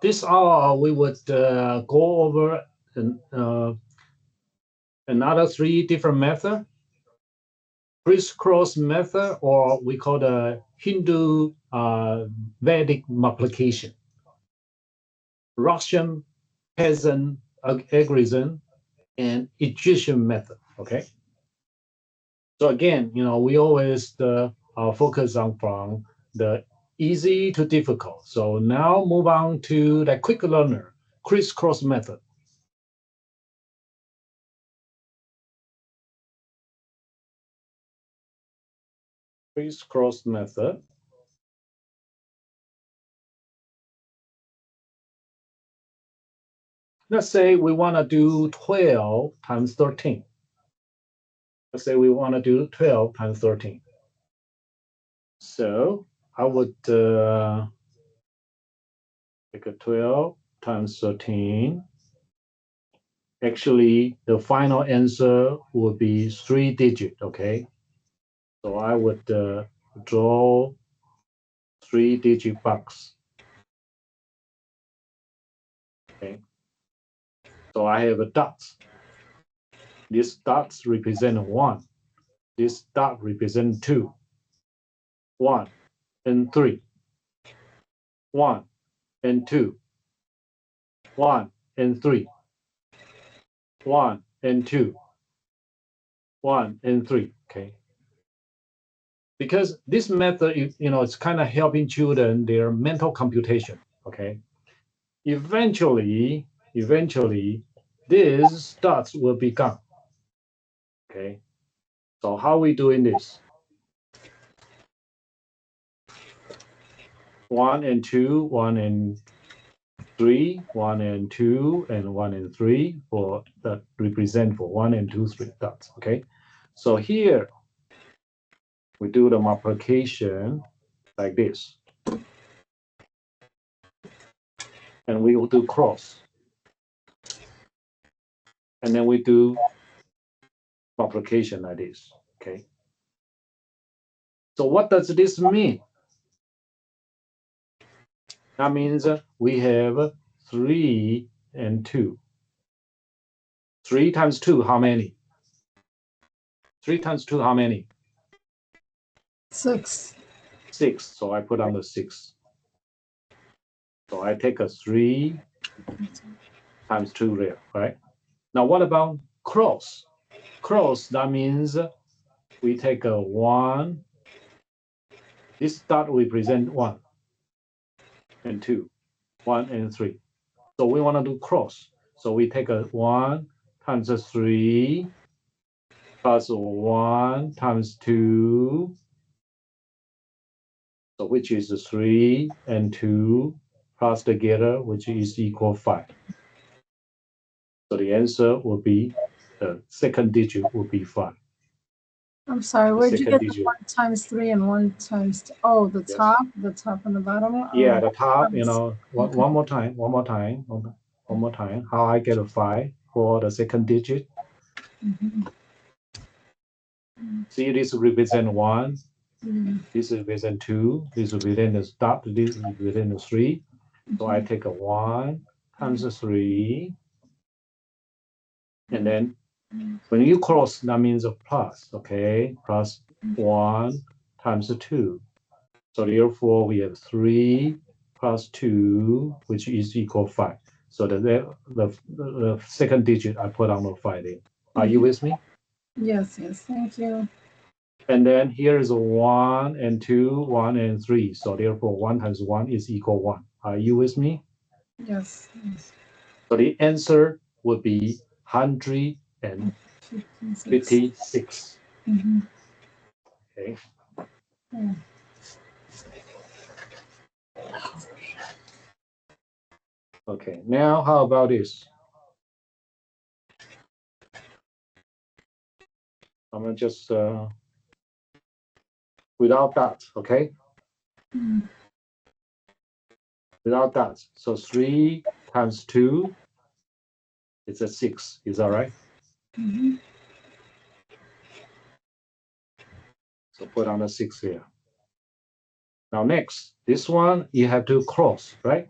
This hour we would go over another 3 different methods. Crisscross method, or we call the Hindu Vedic multiplication. Russian peasant algorithm, and Egyptian method. Okay. So again, we always focus on from the easy to difficult. So now move on to the quick learner, crisscross method. Crisscross method. Let's say we want to do 12 times 13. Let's say we want to do 12 times 13. So I would take a 12 times 13. Actually, the final answer would be 3-digit, okay? So I would draw 3-digit box. Okay. So I have a dot. This dots represent 1. This dot represent 2. 1 and 3. 1 and 2. 1 and 3. 1 and 2. 1 and 3. Okay. Because this method, it's kind of helping children their mental computation. Okay. Eventually, these dots will be gone. Okay. So how are we doing this? 1 and 2, 1 and 3, 1 and 2, and 1 and 3 for that represent for 1 and 2, 3 dots. Okay. So here we do the multiplication like this. And we will do cross. And then we do multiplication like this. Okay. So what does this mean? That means we have 3 and 2. 3 times 2, how many? 3 times 2, how many? 6. 6. So I put on the 6. So I take a 3 times 2 there, right? Now what about cross? Cross, that means we take a 1. This dot represent 1 and 2, 1 and 3. So we want to do cross. So we take a 1 times a 3 plus 1 times 2. So which is 3 and 2 plus together, which is equal 5. So the answer will be, the second digit will be 5. I'm sorry, The where'd you second get the digit. 1 times 3 and 1 times oh, the Yes. top and the bottom? Yeah, Oh, the top, times- one more time. How I get a 5 for the second digit. Mhm. See, this represent 1. Mhm. This represent 2. This represent the dot. This represent the 3. So I take a 1 times a 3. And then when you cross, that means a plus, okay? Plus 1 times 2. So therefore, we have 3 plus 2, which is equal 5. So the second digit, I put on the 5 there. Are you with me? Yes, thank you. And then here is a 1 and 2, 1 and 3. So therefore, 1 times 1 is equal 1. Are you with me? Yes. So the answer would be 156. Mhm. Okay. Yeah. Okay, now how about this? I'm gonna just without dots, okay? Mhm. Without dots. So 3 times 2 is a 6. Is that right? Mhm. So put on a 6 here. Now next, this one you have to cross, right?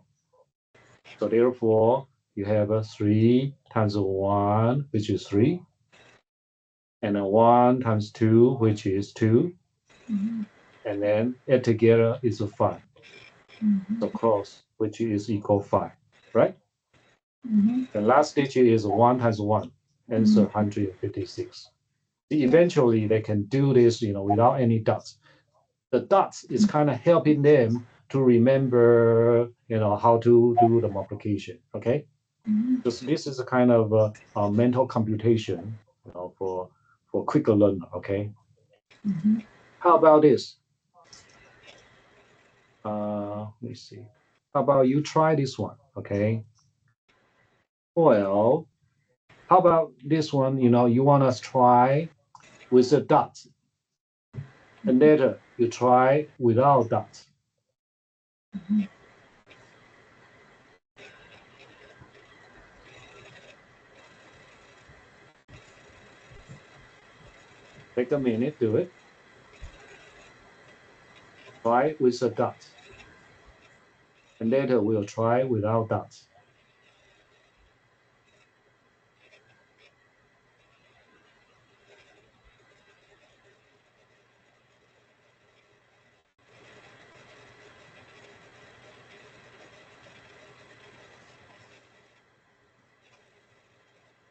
So therefore, you have a 3 times 1, which is 3, and a 1 times 2, which is 2, and then add together is a 5. So cross, which is equal 5, right? The last digit is 1 times 1, answer 156. Eventually, they can do this, without any dots. The dots is kind of helping them to remember, how to do the multiplication, okay? Because this is a kind of a mental computation, for quicker learner, okay? How about this? Let me see. How about you try this one, okay? Well, how about this one? You want us try with the dots, and later you try without dots. Take a minute, do it. Try with the dots, and later we'll try without dots.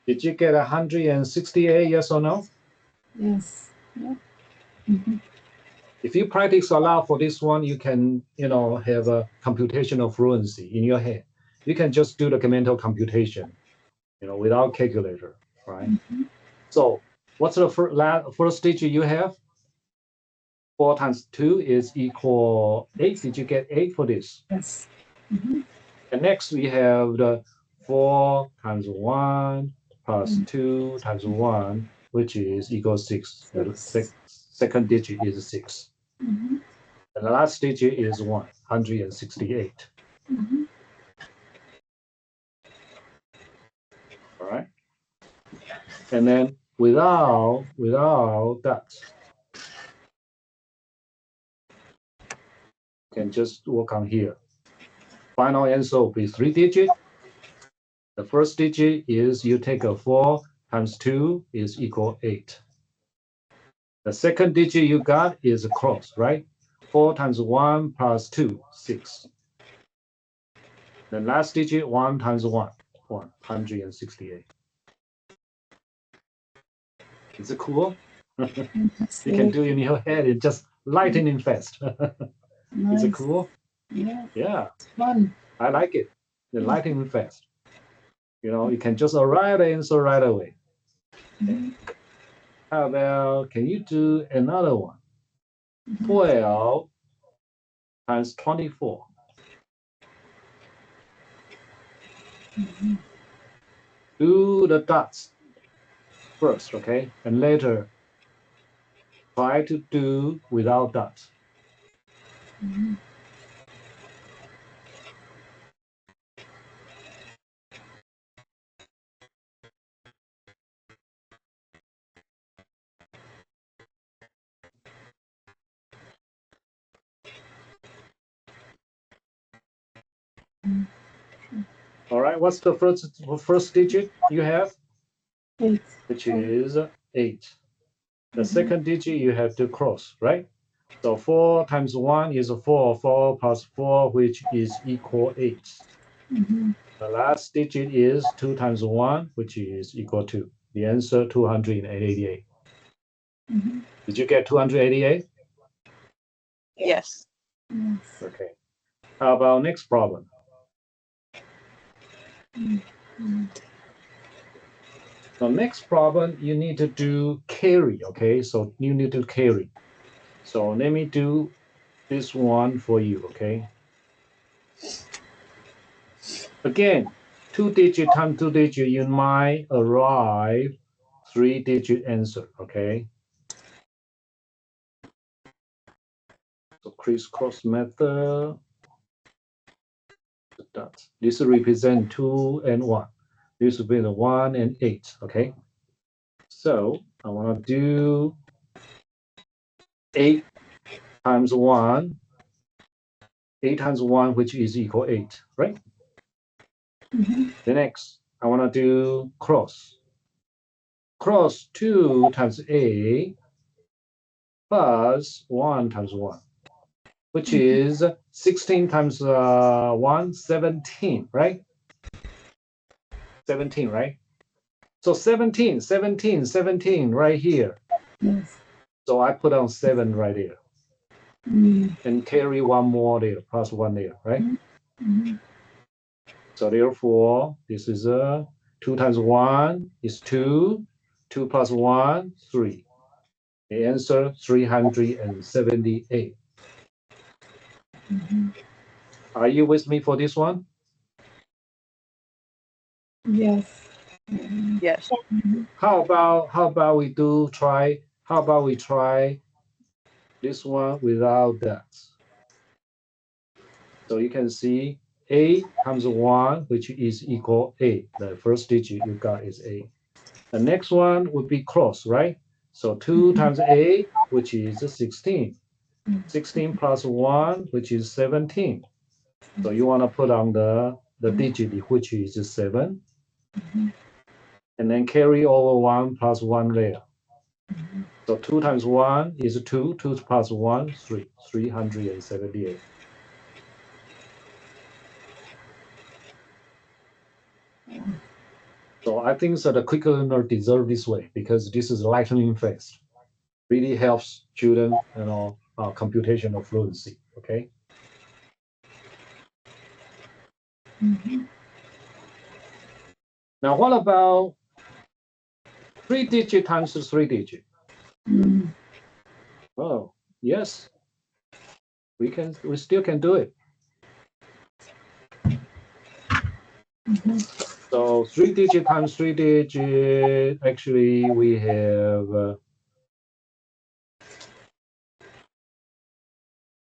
Did you get 168, yes or no? Yes. Yeah. If you practice a lot for this one, you can, have a computational fluency in your head. You can just do the mental computation, without calculator, right? So what's the first digit you have? 4 times 2 is equal 8. Did you get 8 for this? Yes. And next we have the 4 times 1 plus 2 times 1, which is equal 6. The second digit is 6. And the last digit is 168. All right. And then without that, can just work on here. Final answer will be 3 digit. The first digit is you take a 4 times 2 is equal 8. The second digit you got is a cross, right? 4 times 1 plus 2, 6. The last digit, 1 times 1, 168. Is it cool? You can do it in your head. It's just lightning fast. Nice. Is it cool? Yeah. Yeah. It's fun. I like it. The lightning fast. You can just arrive the answer right away. Okay. How about, can you do another one? 12 times 24. Do the dots first, okay? And later, try to do without dots. All right, what's the first digit you have? 8. Which is 8. The second digit you have to cross, right? So 4 times 1 is 4, 4 plus 4, which is equal 8. The last digit is 2 times 1, which is equal to. The answer, 288. Did you get 288? Yes. Yes. Okay. How about next problem? The next problem, you need to do carry, okay? So you need to carry. So let me do this one for you, okay? Again, 2-digit times 2-digit, you might arrive 3-digit answer, okay? So crisscross method. This represent 2 and 1. This will be the 1 and 8, okay? So I want to do 8 times 1 8 times 1, which is equal 8, right? The next, I want to do cross. Cross 2 times A plus 1 times 1, which is 16 times 1, 17, right? 17, right? So 17, 17, 17 right here. Yes. So I put on 7 right there. And carry one more there, plus 1 there, right? So therefore, this is 2 times 1 is 2. 2 plus 1, 3. The answer, 378. Are you with me for this one? Yes. Yes. How about we try this one without that? So you can see A times 1, which is equal A. The first digit you got is A. The next one would be cross, right? So 2 times A, which is 16. 16 plus 1, which is 17. So you want to put on the digit, which is 7. And then carry over 1 plus 1 there. So 2 times 1 is 2. 2 plus 1, 3. 378. So I think that the quick learner deserve this way because this is lightning fast. Really helps student, computational fluency. Okay. Now, what about 3-digit times 3-digit? Oh, yes, we still can do it. So 3-digit times 3-digit, actually we have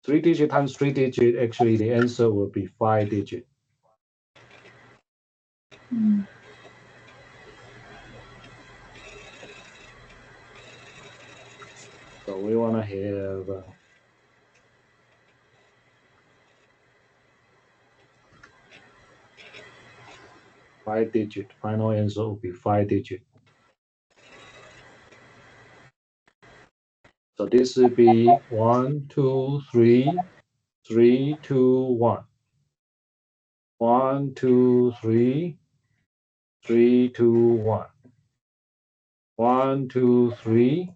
3-digit times 3-digit, actually the answer will be 5-digit. So we want to have 5-digit. Final answer will be 5-digit. So this will be 1, 2, 3, 3, 2, 1. 1, 2, 3, 3, 2, 1. 1, 2, 3,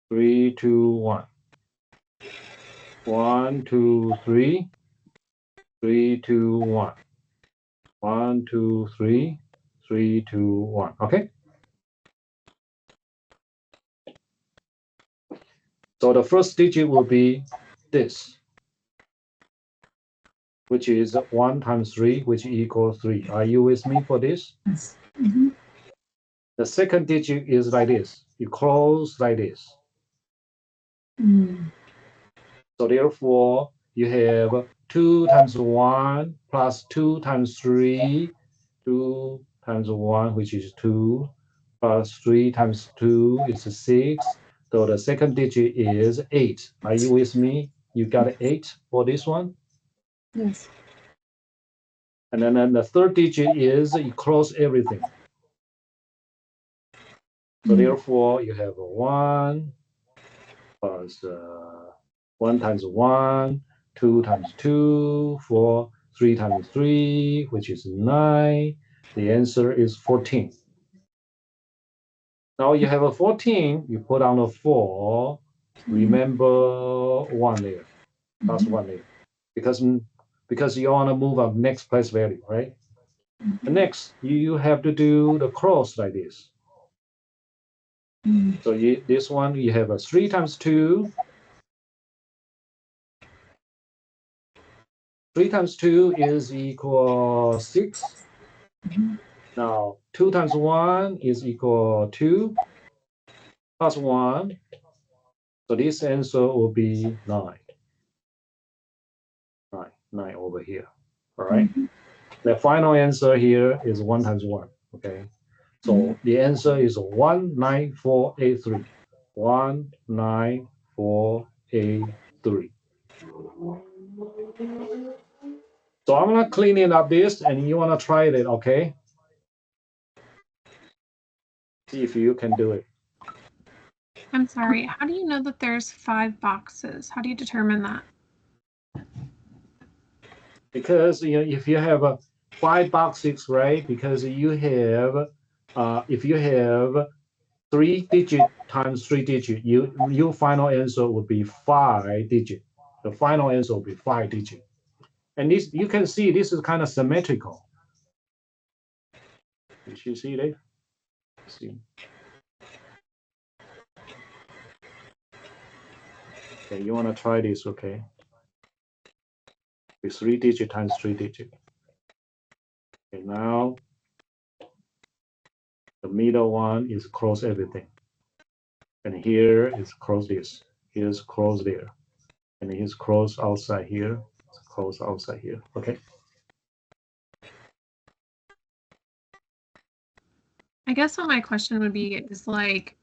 3, 2, 1. 1, 2, 3, 3, 2, 1. 1, 2, 3, 3, 2, 1. Okay. So the first digit will be this, which is 1 times 3, which equals 3. Are you with me for this? The second digit is like this. You close like this. So therefore, you have 2 times 1 plus 2 times 3, 2 times 1, which is 2, plus 3 times 2 is 6. So the second digit is 8. Are you with me? You got 8 for this one? Yes. And then the third digit is you close everything. So therefore, you have 1 plus 1 times 1, 2 times 2, 4, 3 times 3, which is 9. The answer is 14. Now you have a 14, you put on a 4. Remember 1 there, plus 1 there. Because you want to move on next place value, right? The next, you have to do the cross like this. So this one, you have a 3 times 2. 3 times 2 is equal 6. Now, 2 times 1 is equal 2 plus 1. So this answer will be 9. 9 over here. All right. The final answer here is 1 times 1. Okay. So the answer is 19483. 19483. So I'm gonna clean it up this, and you wanna try it, okay? See if you can do it. I'm sorry. How do you know that there's 5 boxes? How do you determine that? Because if you have 5 boxes, right? Because you have, if you have 3-digit times 3-digit, your final answer would be 5-digit. The final answer will be 5-digit. And this, you can see this is kind of symmetrical. Did you see that? See. Okay, you want to try this, okay? With 3-digit times 3-digit. Okay, now the middle one is cross everything. And here is cross this. Here's cross there. And here's cross outside here. Cross outside here. Okay. I guess what my question would be is like,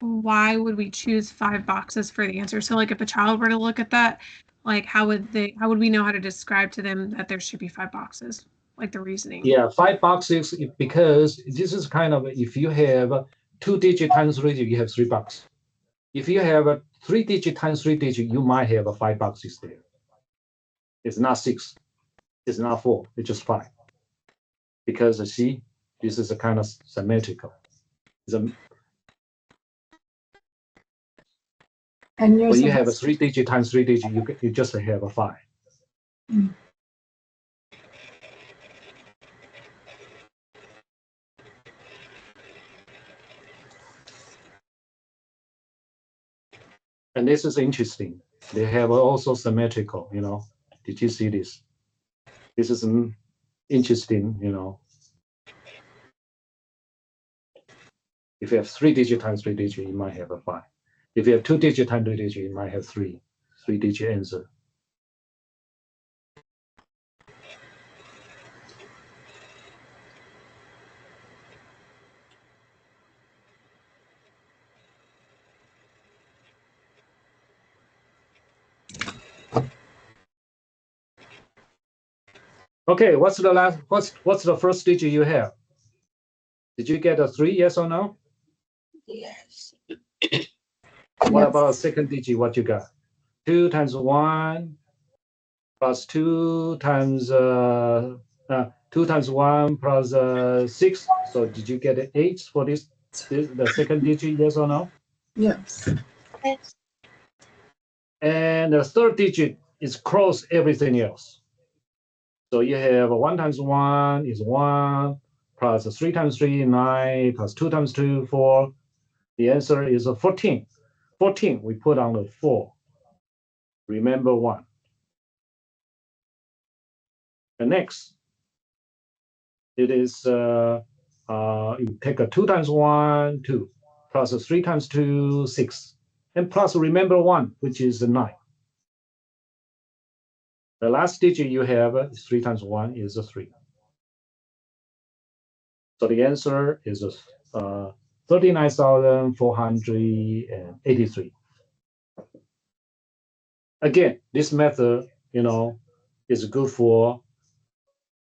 why would we choose 5 boxes for the answer? So like if a child were to look at that, like how would we know how to describe to them that there should be 5 boxes? Like the reasoning. Yeah, 5 boxes, because this is kind of, if you have 2-digit times 3-digit, you have 3 boxes. If you have a 3-digit times 3-digit, you might have 5 boxes there. It's not 6. It's not 4. It's just 5. Because see, this is a kind of symmetrical. And when you have a 3-digit times 3-digit, you just have a 5. Mm. And this is interesting. They have also symmetrical, Did you see this? This is interesting, If you have 3-digit times 3-digit, you might have a 5. If you have 2-digit times 2-digit, you might have 3-digit answer. Okay, what's the first digit you have? Did you get a 3? Yes or no? Yes. What about a second digit? What you got? 2 times 1 plus 2 times 2 times 1 plus 6. So did you get an 8 for this the second digit? Yes or no? Yes. Yes. And the third digit is cross everything else. So you have 1 times 1 is 1, plus 3 times 3, 9, plus 2 times 2, 4. The answer is 14. 14, we put on the 4. Remember 1. The next, it is, you take a 2 times 1, 2, plus 3 times 2, 6. And plus remember 1, which is 9. The last digit you have is 3 times 1 is 3. So the answer is 39,483. Again, this method, is good for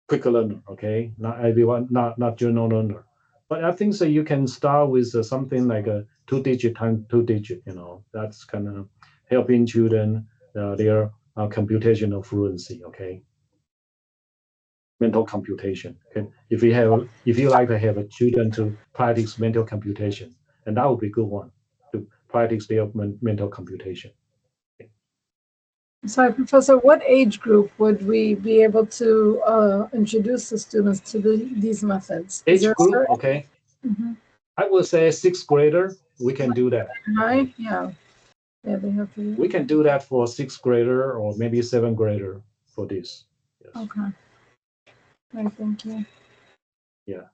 quick learner, okay? Not everyone, not general learner. But I think so you can start with something like a 2-digit times 2-digit, that's kind of helping children their computational fluency, okay? Mental computation. Okay? If you like to have a children to practice mental computation, and that would be a good one to practice their mental computation. Sorry, Professor, what age group would we be able to introduce the students to these methods? Age group, okay. Mhm. I would say 6th grader, we can do that. High? Yeah. Yeah, they have to. We can do that for 6th grader or maybe 7th grader for this. Yes. Okay. Right, thank you. Yeah.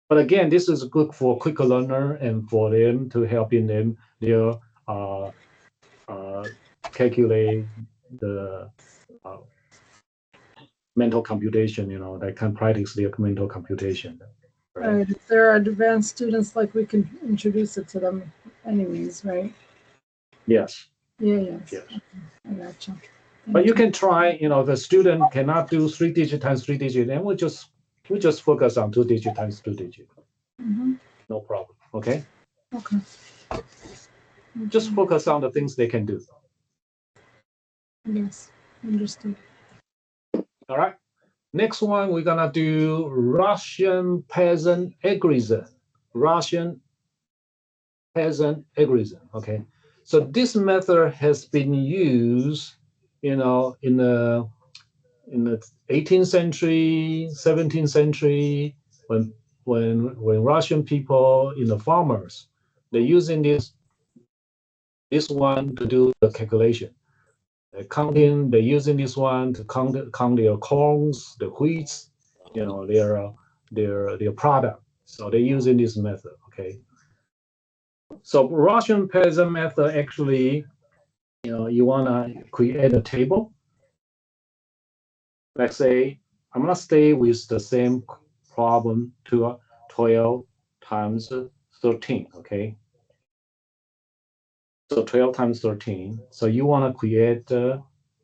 But again, this is good for quick learner and for them to helping them their calculate the mental computation, that can practice their mental computation. Right. If there are advanced students, like we can introduce it to them anyways, right? Yes. Yeah, yes. Yes. I gotcha. But you can try, if a student cannot do 3-digit times 3-digit, then we just focus on 2-digit times 2-digit. Mhm. No problem. Okay. Okay. Just focus on the things they can do. Yes, understood. All right. Next one, we're gonna do Russian peasant algorithm. Russian peasant algorithm. Okay. So this method has been used, in the 18th century, 17th century, when Russian people, the farmers, they're using this one to do the calculation. Counting, they're using this one to count their corns, the wheats, their product. So they're using this method. Okay. So Russian peasant method actually, you wanna create a table. Let's say I'm gonna stay with the same problem to 12 times 13. Okay. So 12 times 13. So you wanna create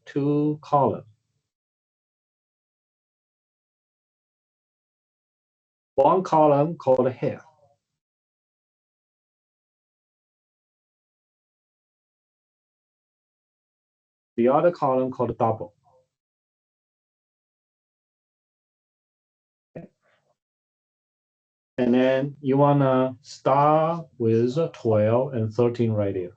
2 columns. One column called half. The other column called double. Okay. And then you want to start with 12 and 13 right there.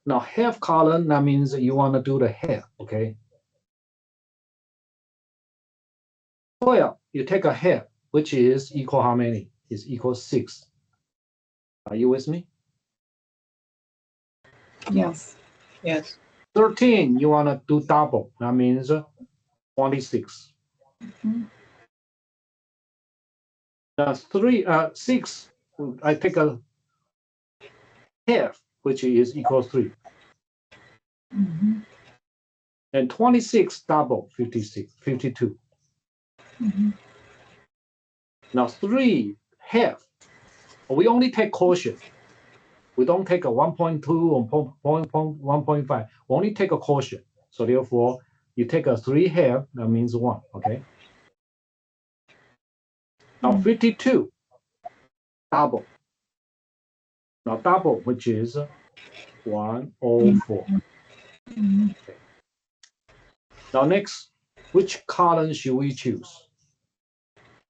Now, half column, that means you want to do the half, okay? 12, you take a half, which is equal how many? Is equal 6. Are you with me? Yes. Yes. 13, you want to do double. That means 26. Mhm. Now, 6, I take a half, which is equal 3. Mhm. And 26 double 56, 52. Mhm. Now 3 half, we only take quotient. We don't take a 1.2 or 1.5. We only take a quotient. So therefore, you take a 3 half, that means 1, okay? Now 52, double. Now double, which is 104. Mhm. Okay. Now next, which column should we choose?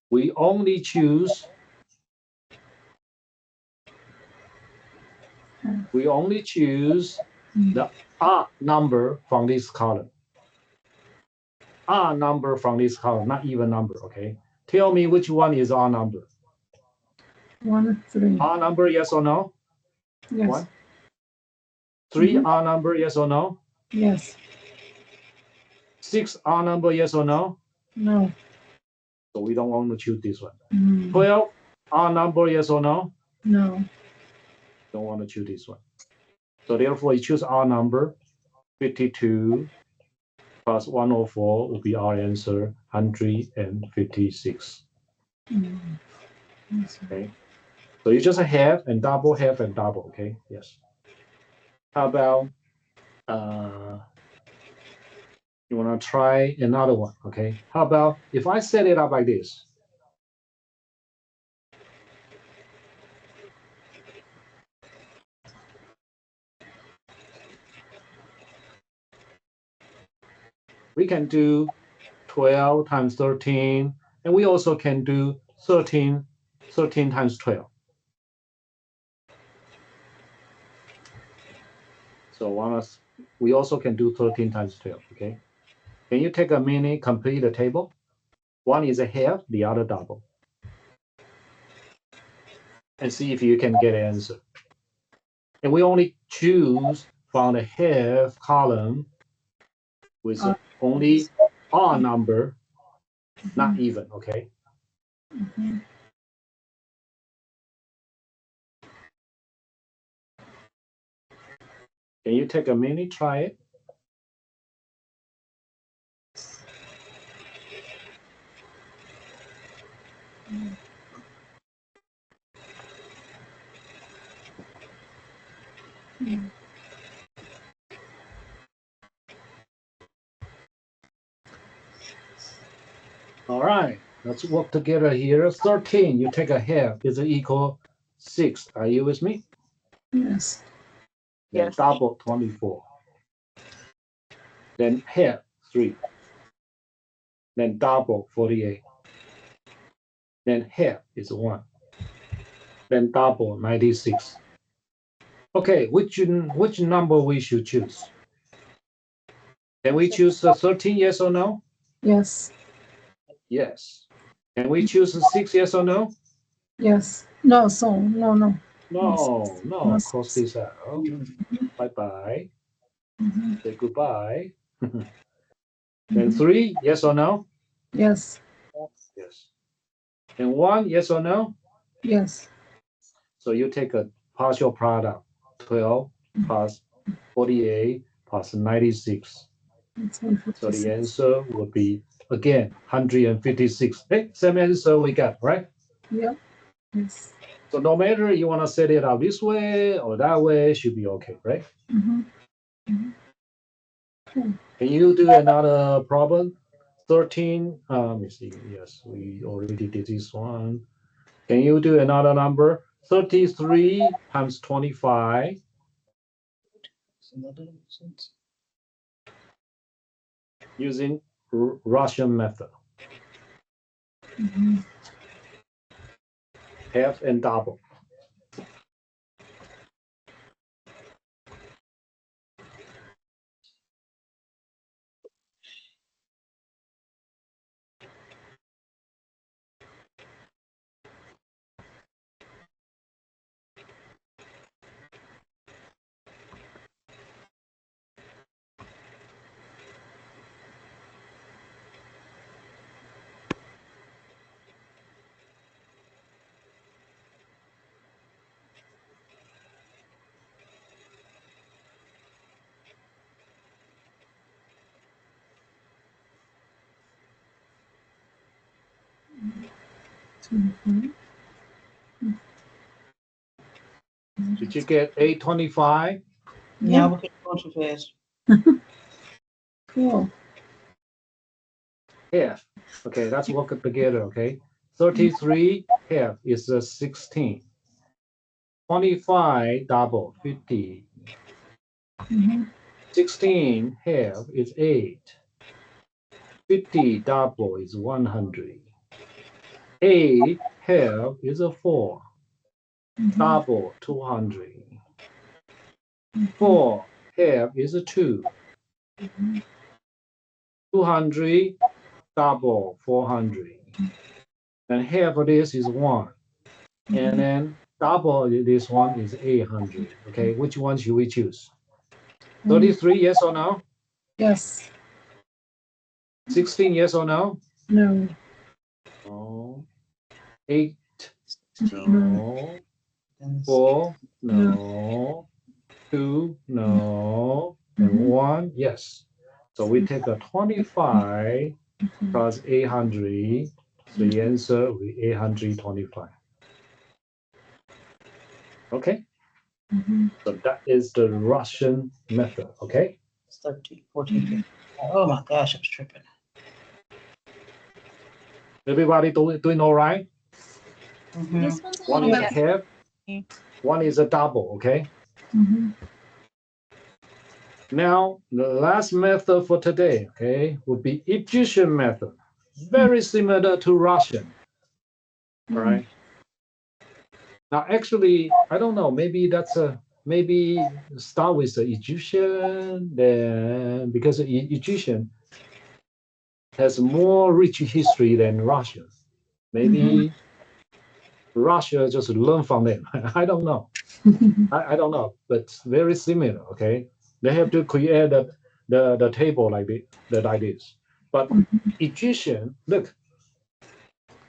We only choose the odd number from this column. Odd number from this column, not even number, okay? Tell me which one is odd number. 1, 3. Odd number, yes or no? Yes. 1. 3 Mhm. odd number, yes or no? Yes. 6 odd number, yes or no? No. So we don't want to choose this one. Mhm. 12 odd number, yes or no? No. Don't want to choose this one. So therefore, you choose odd number. 52 plus 104 will be our answer, 156. Mhm. Okay. So you just half and double, okay? Yes. How about you want to try another one, okay? How about if I set it up like this? We can do 12 times 13, and we also can do 13 times 12. So we also can do 13 times 12, okay? Can you take a minute, complete the table? One is a half, the other double. And see if you can get an answer. And we only choose from the half column with only odd number, not even, okay? Mhm. Can you take a minute, try it? All right, let's work together here. 13, you take a half, is equal 6. Are you with me? Yes. Then Yes. double 24. Then half 3. Then double 48. Then half is 1. Then double 96. Okay, which number we should choose? Can we choose 13, yes or no? Yes. Yes. Can we choose 6, yes or no? Yes. No, so no, no. No, no, No, cross this out. Bye-bye. Mhm. Say goodbye. Then 3, yes or no? Yes. Yes. And 1, yes or no? Yes. So you take a partial product, 12 plus 48 plus 96. It's So the 156. answer would be, again, 156. Hey, same answer we got, right? Yep. Yes. So no matter you want to set it out this way or that way, should be okay, right? Mm-hmm. Okay. Can you do another problem? 13, let me see. Yes, we already did this one. Can you do another number? 33 times 25 using Russian method, Mhm. half and double. Did you get 825? No, because you're going too fast. Cool. Half. Okay, let's work it together, okay? 33 half is 16. 25 double, 50. Mhm. 16 half is 8. 50 double is 100. 8 half is a 4. Mhm. Double 200. Mhm. 4 half is a 2. 200 double 400. And half of this is 1. And then double this one is 800. Okay, which one should we choose? 33, yes or no? Yes. 16, yes or no? No. No. 8, No. no. 4, no. 2, no. And Mhm. 1, yes. So we take a 25 plus 800. So the answer will be 825. Okay, Mhm. so that is the Russian method. Okay. It's 13, 14, 15. Oh my gosh, I was tripping. Everybody doing all right? Mhm. This one's a One little is a bit. half, one is a double, okay? Mhm. Now, the last method for today, okay, would be Egyptian method. Very similar to Russian, all right? Now, actually, I don't know, maybe start with the Egyptian, then because the Egyptian has more rich history than Russia. Maybe Russia just learn from them. I don't know. I don't know, but very similar. Okay, they have to create the table like this. But Egyptian, look,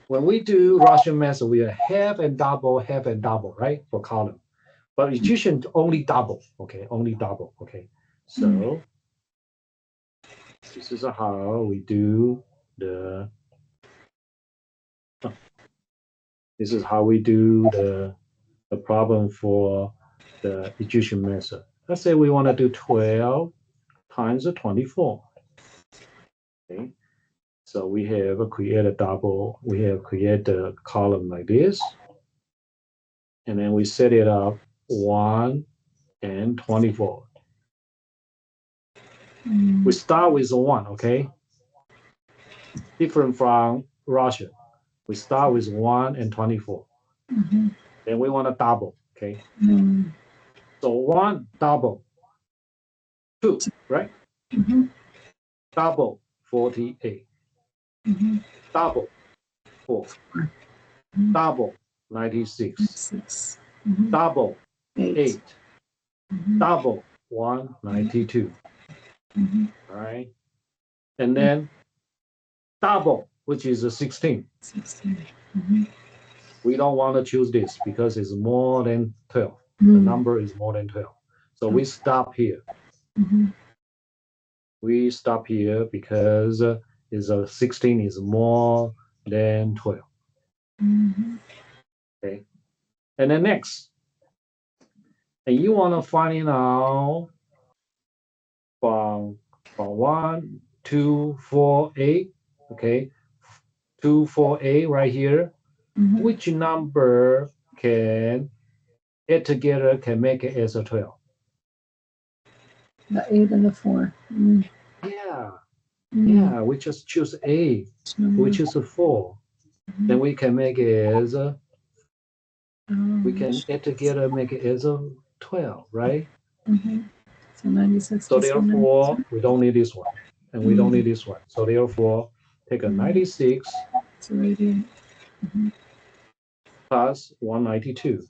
when we do Russian method, we are half and double, right, for column. But Egyptian only double. Okay, only double. Okay, so this is how we do the. This is how we do the problem for the Egyptian method. Let's say we want to do 12 times 24. Okay. So we have create a double, we have create a column like this. And then we set it up 1 and 24. We start with 1, okay? Different from Russia. We start with 1 and 24. Then we want to double, okay? So 1 double 2, right? Double 48. Double 4. Double 96. 6. Double 8. 8. Double 192. All right. And then double, which is a 16. 16. We don't want to choose this because it's more than 12. The number is more than 12. So we stop here. We stop here because is a 16 is more than 12. Okay. And then next, and you want to find out from 1, 2, 4, 8, okay, 2, 4, 8 right here. Which number can add together can make it as a 12? The 8 and the 4. Yeah, yeah, we just choose A, we choose a 4. Then we can make it as a, we can add together, make it as a 12, right? So 96. So therefore, we don't need this one, and we don't need this one. So therefore, take a 96 So 88. plus 192,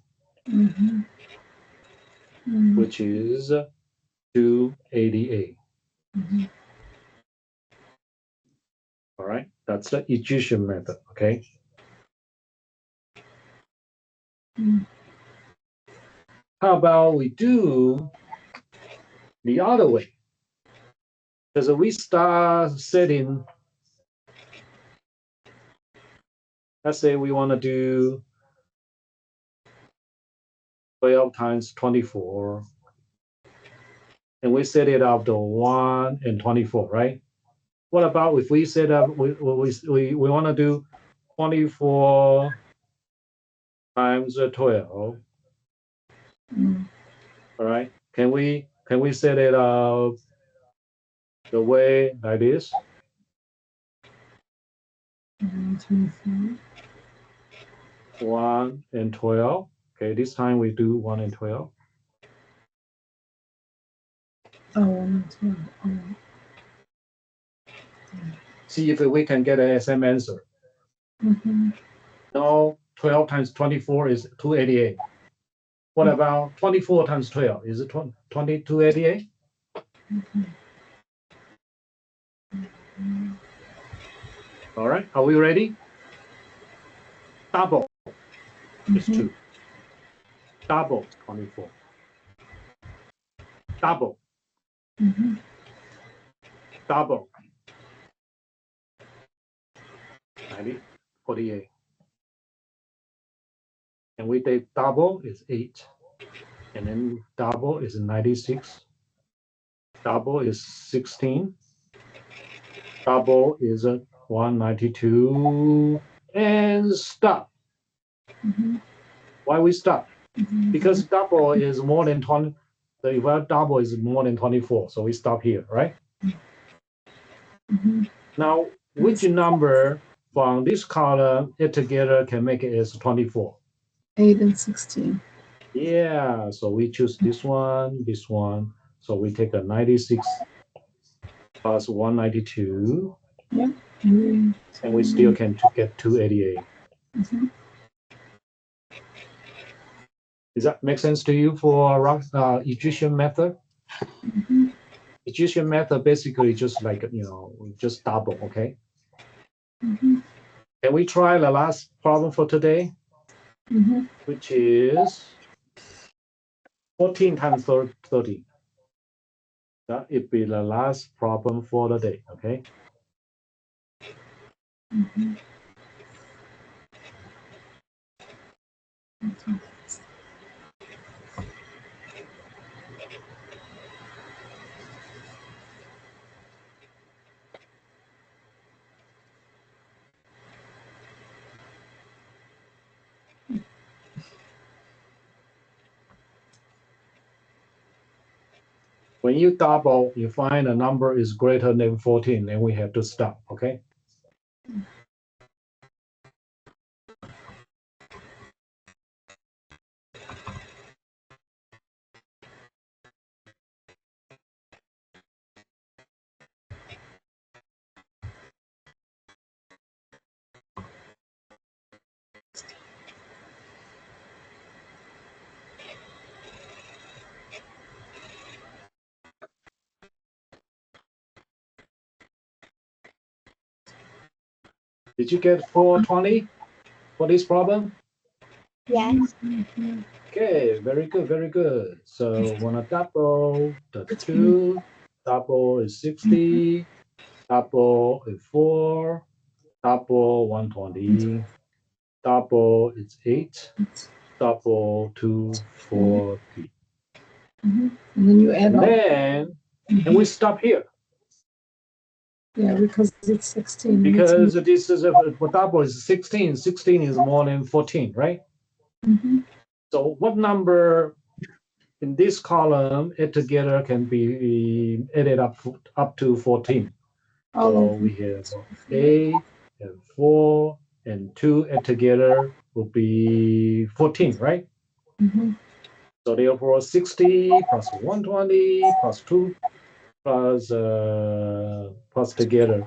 which is 288. All right, that's the Egyptian method, okay? How about we do the other way? Because we start setting, let's say we want to do 12 times 24, and we set it up to 1 and 24, right? What about if we set up, we want to do 24 times 12, all right? Can we set it up the way like this? 24. 1 and 12. Okay, this time we do 1 and 12. Oh, 1 and 12. See if we can get a same answer. No, 12 times 24 is 288. What about 24 times 12? Is it 2288? All right, are we ready? Double is 2. Double 24. Double. Double 90, 48. And we take double is 8. And then double is 96. Double is 16. Double is 192. And stop. Why we stop? Because double is more than 20. The double is more than 24. So we stop here, right? Now, which number from this column add together can make it as 24? 8 and 16. Yeah, so we choose this one, this one. So we take a 96 plus 192. Yeah. And we still can get 288. Does that make sense to you for Egyptian method? Egyptian method basically just like, just double, okay? Can we try the last problem for today? Which is 14 times 30. That would be the last problem for the day, okay? When you double, you find a number is greater than 14, then we have to stop, okay? Did you get 420 for this problem? Yes. Okay, very good, very good. So wanna double the 2, double is 60, double is 4, double 120, double is 8, double 240. And then you add And all. then, and we stop here Yeah, because it's 16. because this is a double is 16. 16 is more than 14, right? Mhm. So what number in this column add together can be added up to 14? All So of we have 8 and 4 and 2 add together will be 14, right? Mhm. So therefore 60 plus 120 plus 2 plus together,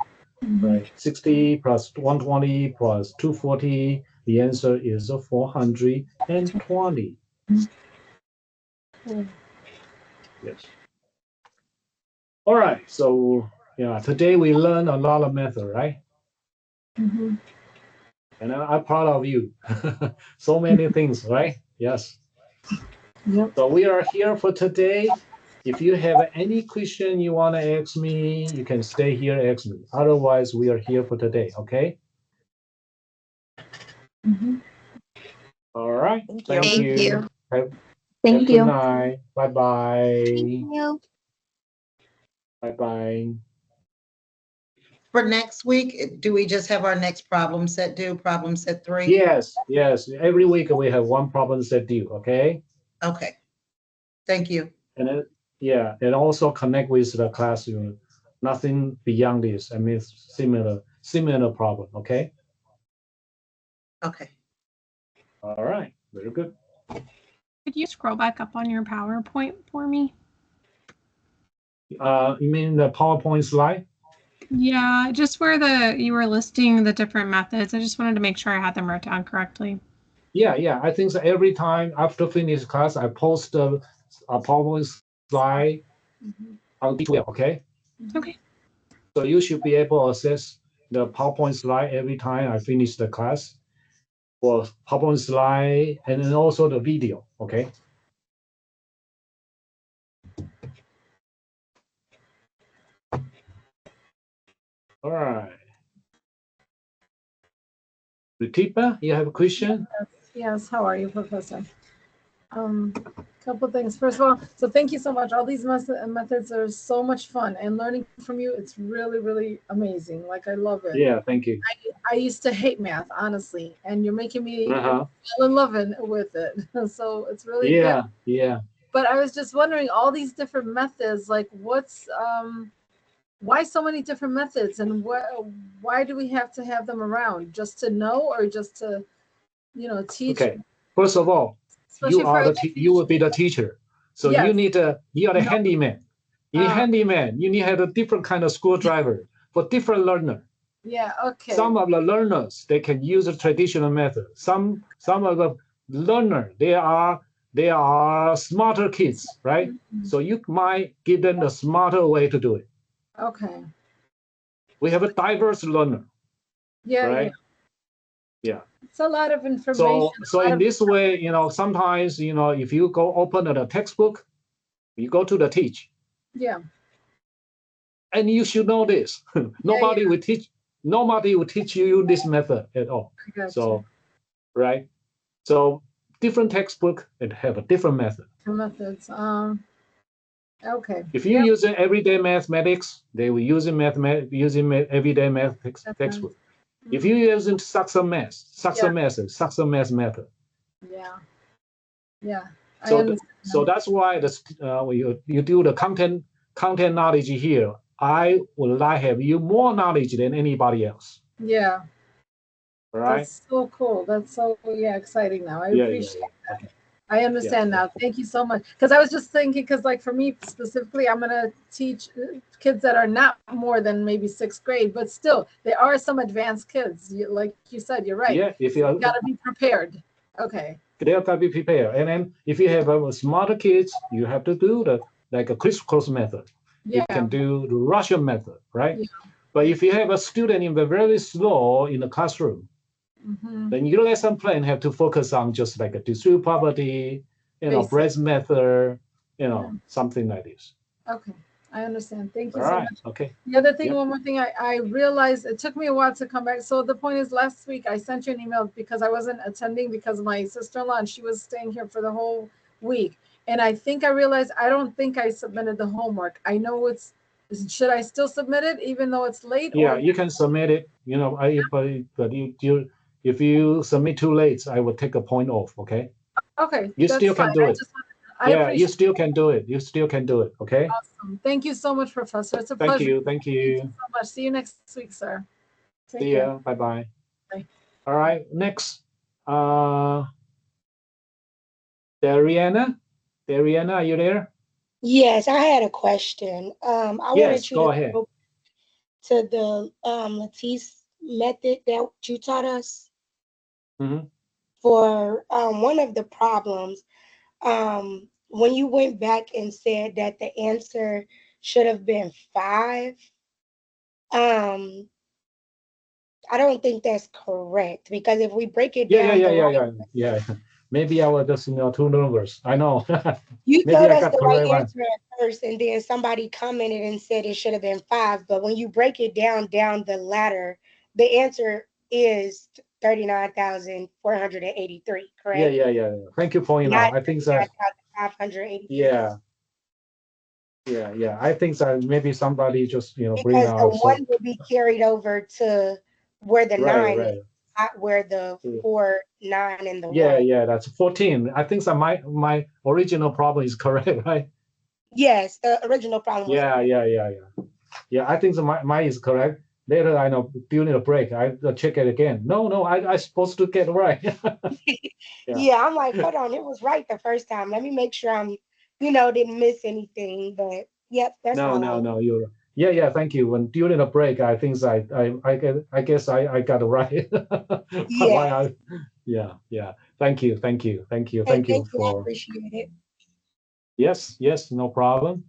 right? 60 plus 120 plus 240, the answer is 420. Yes. All right, so yeah, today we learned a lot of method, right? Mhm. And I'm proud of you. So many things, right? Yes. Yep. So we are here for today. If you have any question you want to ask me, you can stay here, ask me. Otherwise, we are here for today, okay? Mhm. All right. Thank Thank Thank you. you. Have Thank good you. night. Bye-bye. Thank you. Bye-bye. For next week, do we just have our next problem set due, problem set 3? Yes, yes. Every week we have one problem set due, okay? Okay. Thank you. And then, yeah, and also connect with the classroom. Nothing beyond this. I mean, similar problem, okay? Okay. All right, very good. Could you scroll back up on your PowerPoint for me? You mean the PowerPoint slide? Yeah, just where you were listing the different methods. I just wanted to make sure I had them wrote down correctly. Yeah. I think so every time after finish class, I post a PowerPoint slide Mhm. on D12, okay? Okay. So you should be able to access the PowerPoint slide every time I finish the class, or PowerPoint slide, and then also the video, okay? All right. Rutipa, you have a question? Yes, how are you, Professor? Couple things. First of all, so thank you so much. All these methods are so much fun, and learning from you, it's really, really amazing. Like, I love it. Yeah, thank you. I used to hate math, honestly, and you're making me Uh-huh. fall in love with it. So it's really good. Yeah. But I was just wondering, all these different methods, like why so many different methods, and why do we have to have them around? Just to know, or just to, teach? Okay. First of all, you Especially for are you will be the teacher. So Yes. you are the No. handyman. You need to have a different kind of screwdriver for different learner. Yeah, okay. Some of the learners, they can use a traditional method. Some of the learner, they are smarter kids, right? So you might give them the smarter way to do it. Okay. We have a diverse learner, Yeah, right? Yeah. It's a lot of information. So in this way, sometimes, if you go open the textbook, you go to the teach, Yeah. and you should know this. Nobody will teach you this method at all. I got So, right? So different textbook and have a different method. you. Methods. Okay. If you use everyday mathematics, they will use everyday math textbook. If you using Saxon math method. Yeah. I So, understand. so that's why you do the content knowledge here. I would like have you more knowledge than anybody else. Yeah, Right? that's so cool. That's so exciting now. I Yeah, appreciate yeah. that. Okay. I understand Yeah. now. Thank you so much. Because I was just thinking, because like for me specifically, I'm gonna teach kids that are not more than maybe 6th grade, but still there are some advanced kids. Like you said, you're right. Yeah, if You you gotta be prepared. Okay. they have to be prepared. And then if you have smarter kids, you have to do like a crisscross method. You Yeah. can do the Russian method, right? Yeah. But if you have a student in the very slow in the classroom, Mm-hmm. then your lesson plan have to focus on just like a distributed property, Basic. breadth method, something like this. Okay. I understand. Thank you All so right. much. Okay. The other thing, Yep. one more thing, I realized it took me a while to come back. So the point is, last week I sent you an email because I wasn't attending because of my sister-in-law, and she was staying here for the whole week. And I think I realized I don't think I submitted the homework. I know should I still submit it even though it's late? Yeah, Or you can submit it. But if you submit too late, I will take a point off. Okay. okay, You that's still fine. can do it. I Yeah, you appreciate still can do it. You still can do it. Okay. it. Awesome. Thank you so much, Professor. It's a Thank pleasure. you. Thank Thank you you. so much. See you next week, sir. Take See care. ya. Bye bye. Bye. All right. Next, Dariana. Dariana, are you there? Yes, I had a question. I Yes. wanted you Go to ahead. go to the Lattice method that you taught us Mhm. for one of the problems. When you went back and said that the answer should have been 5, um, I don't think that's correct because if we break it down the right, Yeah. Maybe I was just too nervous. I know. you Maybe told I us got the the right right one. answer at first, and then somebody commented and said it should have been 5. But when you break it down the ladder, the answer is 39,483. Correct? Yeah. Thank you for pointing Not out. I think that. 39,583. Yeah. I think that maybe somebody just bring Because the out. 1 will be carried over to where the 9 is, Right. not where the 4, 9, and the 1. Yeah. That's 14. I think that my original problem is correct, right? Yes, the original problem was correct. Yeah. I think that mine is correct. Later, I know during the break, I check it again. No, I supposed to get right. Yeah, I'm like, hold on, it was right the first time. Let me make sure I'm, didn't miss anything. But yep, that's all. No. You're. Yeah. Thank you. When during the break, I think I guess I got it right. Yeah. Yeah. Thank you. Hey, thank you. I For. appreciate it. Yes. No problem.